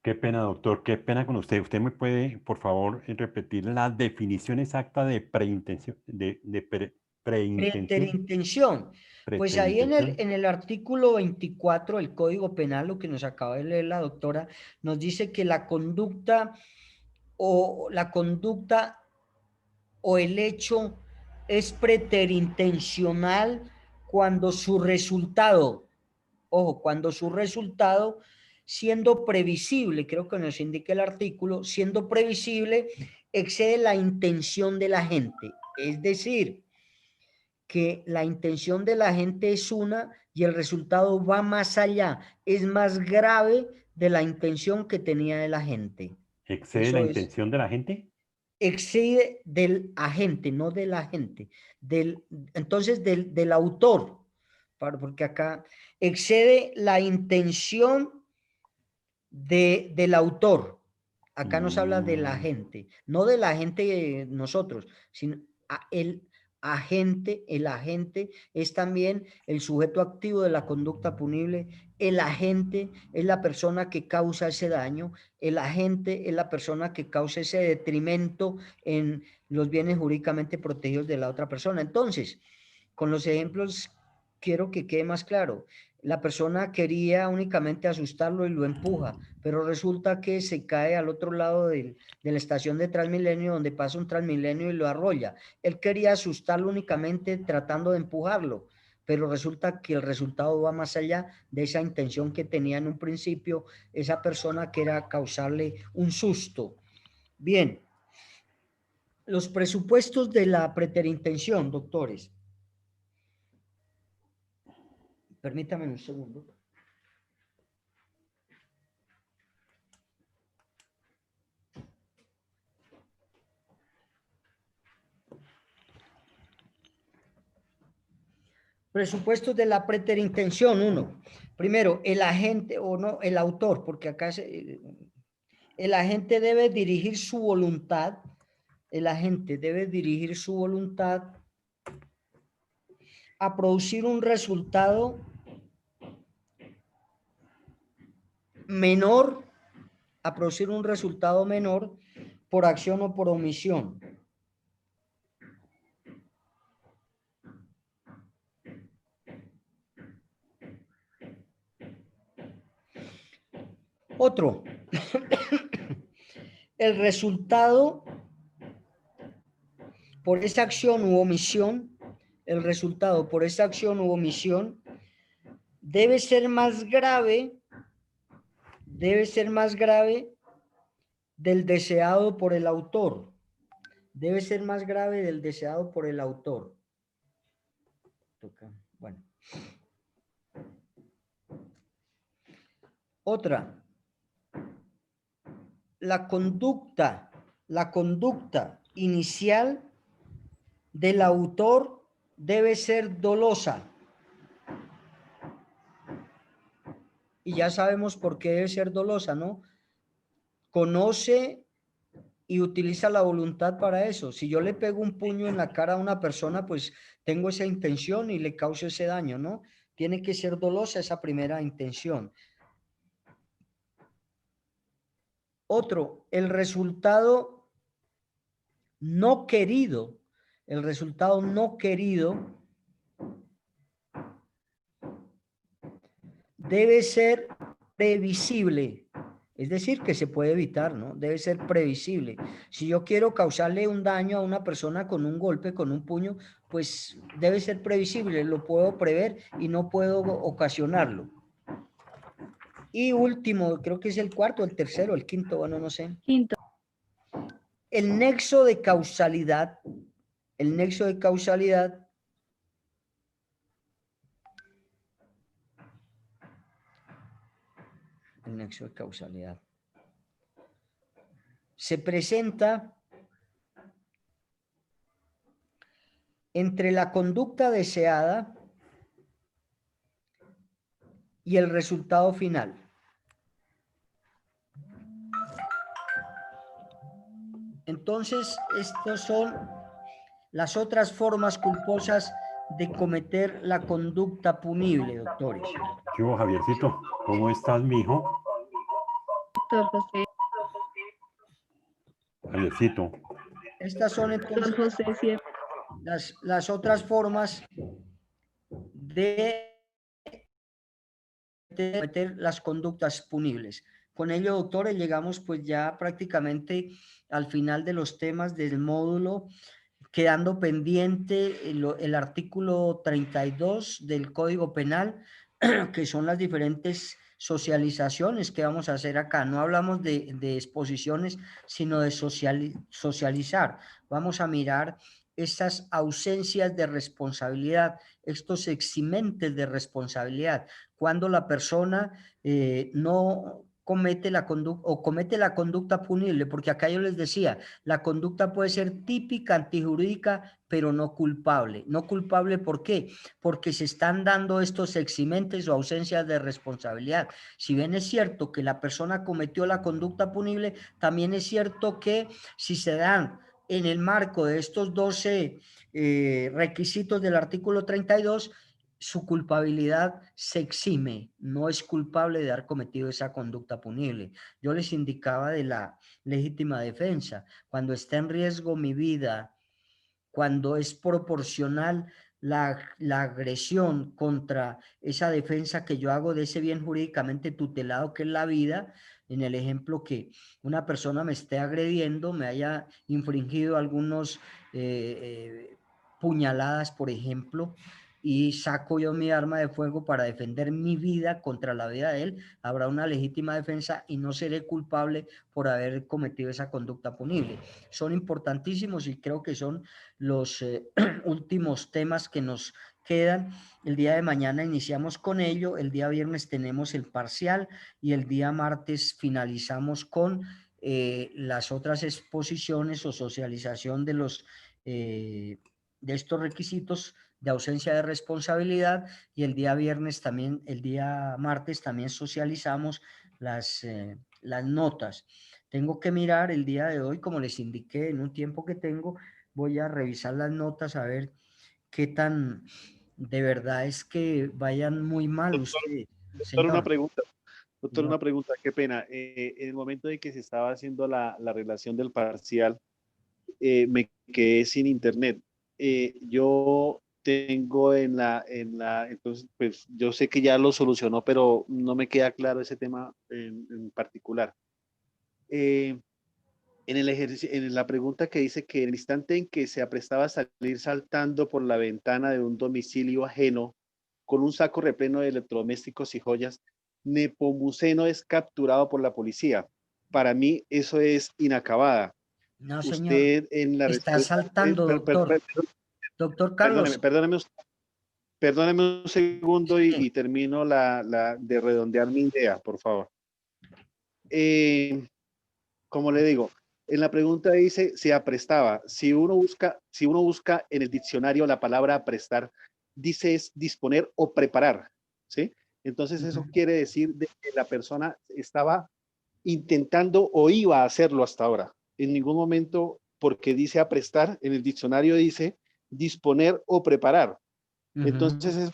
Qué pena, doctor, qué pena con usted. ¿Usted me puede, por favor, repetir la definición exacta de preintención? Preterintención. Pues ahí en el artículo 24 del Código Penal, lo que nos acaba de leer la doctora, nos dice que la conducta o el hecho es preterintencional cuando su resultado, ojo, cuando su resultado, siendo previsible, creo que nos indica el artículo, siendo previsible, excede la intención de la gente. Es decir, que la intención de la gente es una y el resultado va más allá, es más grave de la intención que tenía de la gente. ¿Excede la intención de la gente? excede del agente, no del agente, entonces del autor, porque acá excede la intención del autor. Acá nos habla del agente, no del agente nosotros, sino el agente es también el sujeto activo de la conducta punible. El agente es la persona que causa ese daño, el agente es la persona que causa ese detrimento en los bienes jurídicamente protegidos de la otra persona. Entonces, con los ejemplos quiero que quede más claro. La persona quería únicamente asustarlo y lo empuja, pero resulta que se cae al otro lado de la estación de Transmilenio, donde pasa un Transmilenio y lo arrolla. Él quería asustarlo únicamente tratando de empujarlo, pero resulta que el resultado va más allá de esa intención que tenía en un principio esa persona, que era causarle un susto. Bien, los presupuestos de la preterintención, doctores. Permítame un segundo. Presupuestos de la preterintención, 1. Primero, el agente o no, el autor, porque acá el agente debe dirigir su voluntad. El agente debe dirigir su voluntad a producir un resultado menor, por acción o por omisión. Otro, el resultado por esa acción u omisión, debe ser más grave del deseado por el autor. Bueno. Otra, la conducta inicial del autor debe ser dolosa. Y ya sabemos por qué debe ser dolosa, ¿no? Conoce y utiliza la voluntad para eso. Si yo le pego un puño en la cara a una persona, pues tengo esa intención y le causo ese daño, ¿no? Tiene que ser dolosa esa primera intención. Otro, el resultado no querido debe ser previsible, es decir, que se puede evitar, ¿no? Debe ser previsible. Si yo quiero causarle un daño a una persona con un golpe, con un puño, pues debe ser previsible, lo puedo prever y no puedo ocasionarlo. Y último, creo que es el cuarto, el tercero, el quinto, bueno, no sé. Quinto. El nexo de causalidad. Se presenta entre la conducta deseada y el resultado final. Entonces, estas son las otras formas culposas de cometer la conducta punible, doctores. ¿Qué hubo, Javiercito? ¿Cómo estás, mijo? Doctor José. Javiercito. Estas son entonces Doctor José, las otras formas de cometer las conductas punibles. Con ello, doctores, llegamos pues ya prácticamente al final de los temas del módulo, quedando pendiente el artículo 32 del Código Penal, que son las diferentes socializaciones que vamos a hacer acá. No hablamos de exposiciones, sino de socializar. Vamos a mirar estas ausencias de responsabilidad, estos eximentes de responsabilidad, cuando la persona no comete la conducta punible, porque acá yo les decía, la conducta puede ser típica, antijurídica, pero no culpable. No culpable, ¿por qué? Porque se están dando estos eximentes o ausencias de responsabilidad. Si bien es cierto que la persona cometió la conducta punible, también es cierto que si se dan en el marco de estos 12 requisitos del artículo 32, su culpabilidad se exime, no es culpable de haber cometido esa conducta punible. Yo les indicaba de la legítima defensa, cuando está en riesgo mi vida, cuando es proporcional la agresión contra esa defensa que yo hago de ese bien jurídicamente tutelado que es la vida, en el ejemplo que una persona me esté agrediendo, me haya infringido algunos puñaladas, por ejemplo, y saco yo mi arma de fuego para defender mi vida contra la vida de él, habrá una legítima defensa y no seré culpable por haber cometido esa conducta punible. Son importantísimos y creo que son los últimos temas que nos quedan. El día de mañana iniciamos con ello, el día viernes tenemos el parcial y el día martes finalizamos con las otras exposiciones o socialización de los de estos requisitos de ausencia de responsabilidad, y el día viernes también, el día martes también socializamos las notas. Tengo que mirar el día de hoy, como les indiqué, en un tiempo que tengo, voy a revisar las notas a ver qué tan de verdad es que vayan muy mal ustedes. Doctor, una Señor. pregunta. Doctor, Señor. una pregunta, qué pena. En el momento de que se estaba haciendo la relación del parcial, me quedé sin internet. Yo tengo entonces, pues yo sé que ya lo solucionó, pero no me queda claro ese tema en particular. En la pregunta que dice que en el instante en que se aprestaba a salir saltando por la ventana de un domicilio ajeno con un saco repleto de electrodomésticos y joyas, Nepomuceno es capturado por la policía. Para mí eso es inacabada. No, señor. Usted en la Está respuesta, saltando, doctor. Doctor Carlos. Perdóneme un segundo y termino de redondear mi idea, por favor. Como le digo, en la pregunta dice, se aprestaba. Si uno busca en el diccionario la palabra aprestar, dice es disponer o preparar, ¿sí? Entonces eso quiere decir de que la persona estaba intentando o iba a hacerlo hasta ahora. En ningún momento, porque dice aprestar, en el diccionario dice disponer o preparar. Entonces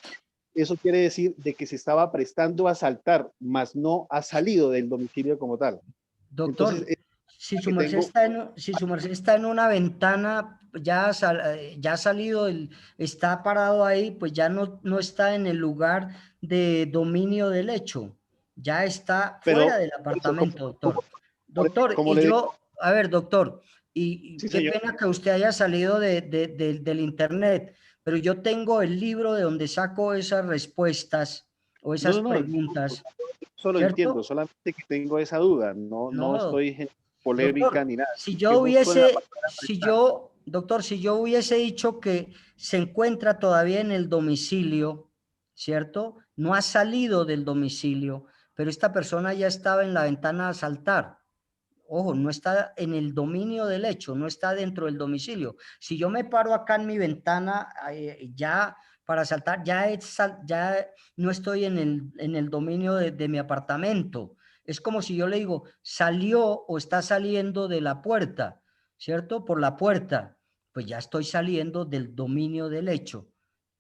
eso quiere decir de que se estaba prestando a asaltar, mas no ha salido del domicilio como tal. Doctor, entonces, si su merced está en una ventana, ya ha salido, está parado ahí, pues ya no está en el lugar de dominio del hecho, ya está fuera del apartamento, doctor. Doctor, y yo, a ver, doctor, y sí, qué señor. pena que usted haya salido del internet, pero yo tengo el libro de donde saco esas respuestas o esas preguntas. Solo ¿cierto? entiendo, solamente que tengo esa duda, no estoy en polémica doctor, ni nada. Si yo hubiese dicho que se encuentra todavía en el domicilio, ¿cierto? No ha salido del domicilio, pero esta persona ya estaba en la ventana a asaltar. Ojo, no está en el dominio del hecho, no está dentro del domicilio. Si yo me paro acá en mi ventana ya para asaltar, ya no estoy en el dominio de mi apartamento. Es como si yo le digo, salió o está saliendo de la puerta, ¿cierto? Por la puerta, pues ya estoy saliendo del dominio del hecho.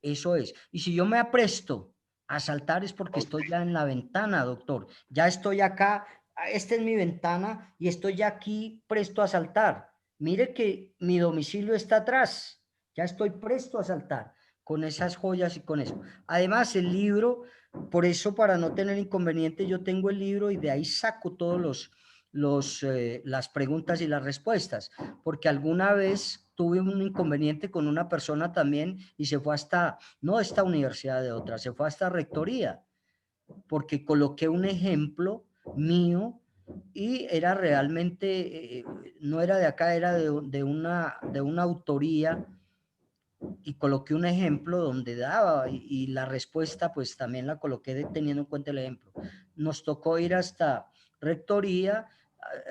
Eso es. Y si yo me apresto a asaltar es porque estoy ya en la ventana, doctor. Ya estoy acá, esta es mi ventana y estoy ya aquí presto a asaltar. Mire que mi domicilio está atrás. Ya estoy presto a asaltar con esas joyas y con eso. Además, el libro, por eso, para no tener inconveniente, yo tengo el libro y de ahí saco todos las preguntas y las respuestas, porque alguna vez tuve un inconveniente con una persona también y se fue hasta, no esta universidad de otra, se fue hasta rectoría, porque coloqué un ejemplo mío y era realmente, no era de acá, era de una autoría, y coloqué un ejemplo donde daba y la respuesta pues también la coloqué teniendo en cuenta el ejemplo. Nos tocó ir hasta rectoría,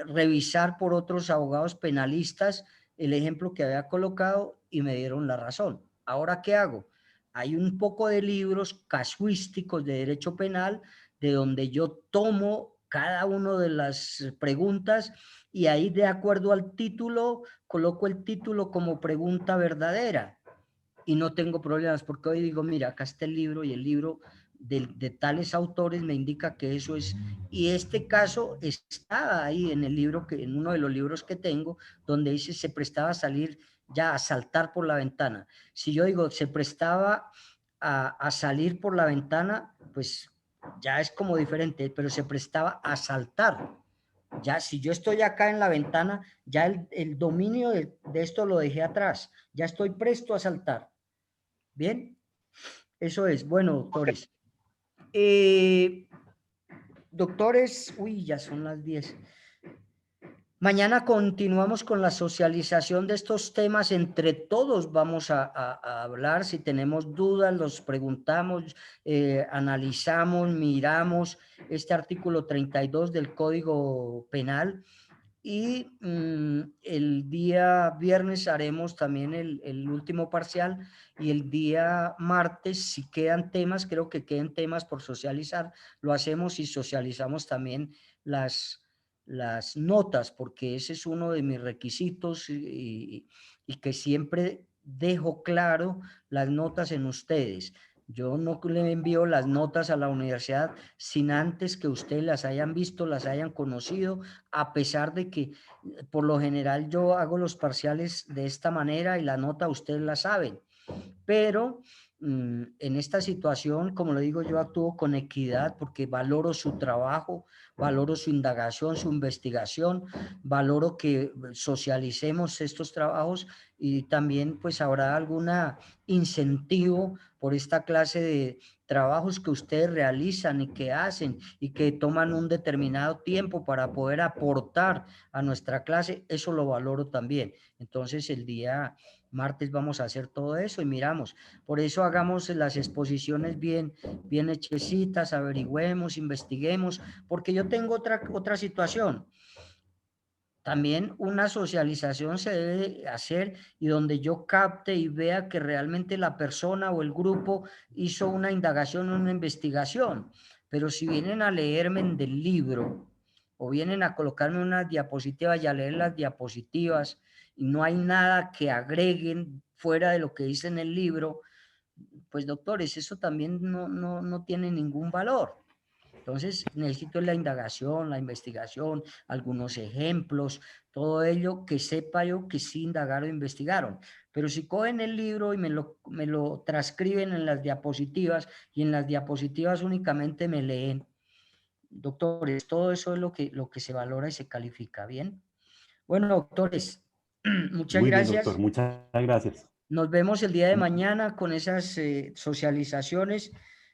revisar por otros abogados penalistas el ejemplo que había colocado y me dieron la razón. Ahora, ¿qué hago? Hay un poco de libros casuísticos de derecho penal de donde yo tomo cada una de las preguntas y ahí, de acuerdo al título, coloco el título como pregunta verdadera y no tengo problemas, porque hoy digo, mira, acá está el libro y el libro de tales autores me indica que eso es, y este caso está ahí en el libro, en uno de los libros que tengo, donde dice se prestaba a salir ya a saltar por la ventana. Si yo digo se prestaba a salir por la ventana, pues ya es como diferente, pero se prestaba a saltar. Ya, si yo estoy acá en la ventana, ya el dominio de esto lo dejé atrás, ya estoy presto a saltar. Bien, eso es. Bueno, doctores. Doctores, uy, ya son las 10. Mañana continuamos con la socialización de estos temas. Entre todos vamos a hablar. Si tenemos dudas, los preguntamos, analizamos, miramos este artículo 32 del Código Penal. Y el día viernes haremos también el último parcial y el día martes, si quedan temas, creo que queden temas por socializar, lo hacemos y socializamos también las notas, porque ese es uno de mis requisitos y que siempre dejo claro las notas en ustedes. Yo no le envío las notas a la universidad sin antes que ustedes las hayan visto, las hayan conocido, a pesar de que por lo general yo hago los parciales de esta manera y la nota ustedes la saben. Pero en esta situación, como le digo, yo actúo con equidad porque valoro su trabajo, valoro su indagación, su investigación, valoro que socialicemos estos trabajos y también pues habrá algún incentivo por esta clase de trabajos que ustedes realizan y que hacen y que toman un determinado tiempo para poder aportar a nuestra clase, eso lo valoro también. Entonces el día martes vamos a hacer todo eso y miramos. Por eso hagamos las exposiciones bien hechecitas, averigüemos, investiguemos, porque yo tengo otra situación. También una socialización se debe hacer y donde yo capte y vea que realmente la persona o el grupo hizo una indagación, una investigación. Pero si vienen a leerme del libro o vienen a colocarme unas diapositivas y a leer las diapositivas y no hay nada que agreguen fuera de lo que dice en el libro, pues doctores, eso también no tiene ningún valor. Entonces necesito la indagación, la investigación, algunos ejemplos, todo ello que sepa yo que sí indagaron o investigaron. Pero si cogen el libro y me lo transcriben en las diapositivas y en las diapositivas únicamente me leen, doctores, todo eso es lo que se valora y se califica, ¿bien? Bueno, doctores, muchas Muy bien, gracias. doctor, muchas gracias. Nos vemos el día de mañana con esas socializaciones.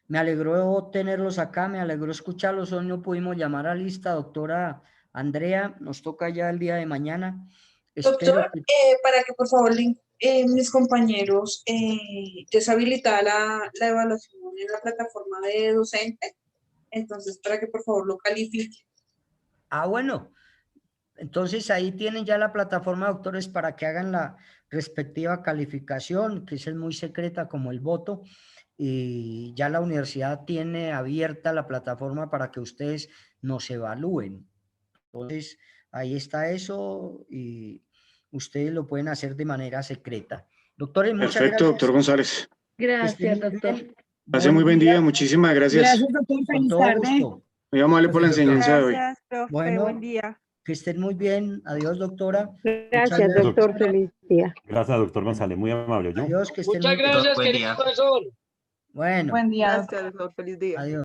Me alegró tenerlos acá, me alegró escucharlos. Hoy no pudimos llamar a lista, doctora Andrea. Nos toca ya el día de mañana. Doctor, para que por favor mis compañeros deshabilitar la evaluación en la plataforma de docente, entonces para que por favor lo califique. Ah, bueno. Entonces ahí tienen ya la plataforma, doctores, para que hagan la respectiva calificación, que es muy secreta como el voto. Y ya la universidad tiene abierta la plataforma para que ustedes nos evalúen. Entonces, ahí está eso y ustedes lo pueden hacer de manera secreta. Doctores, muchas gracias. Perfecto, doctor González. Gracias, doctor. Pase muy buen día, muchísimas gracias. Gracias, doctor. Con Feliz todo tarde. gusto. Muy amable por la enseñanza de hoy. Gracias, profe. Bueno, Buen día. que estén muy bien. Adiós, doctora. Gracias, doctor. Feliz día. Gracias, doctor González, muy amable. ¿yo? Adiós, que estén Muchas muy bien. gracias, querido profesor. Bueno. Buen día. Gracias, doctor. Feliz día. Adiós.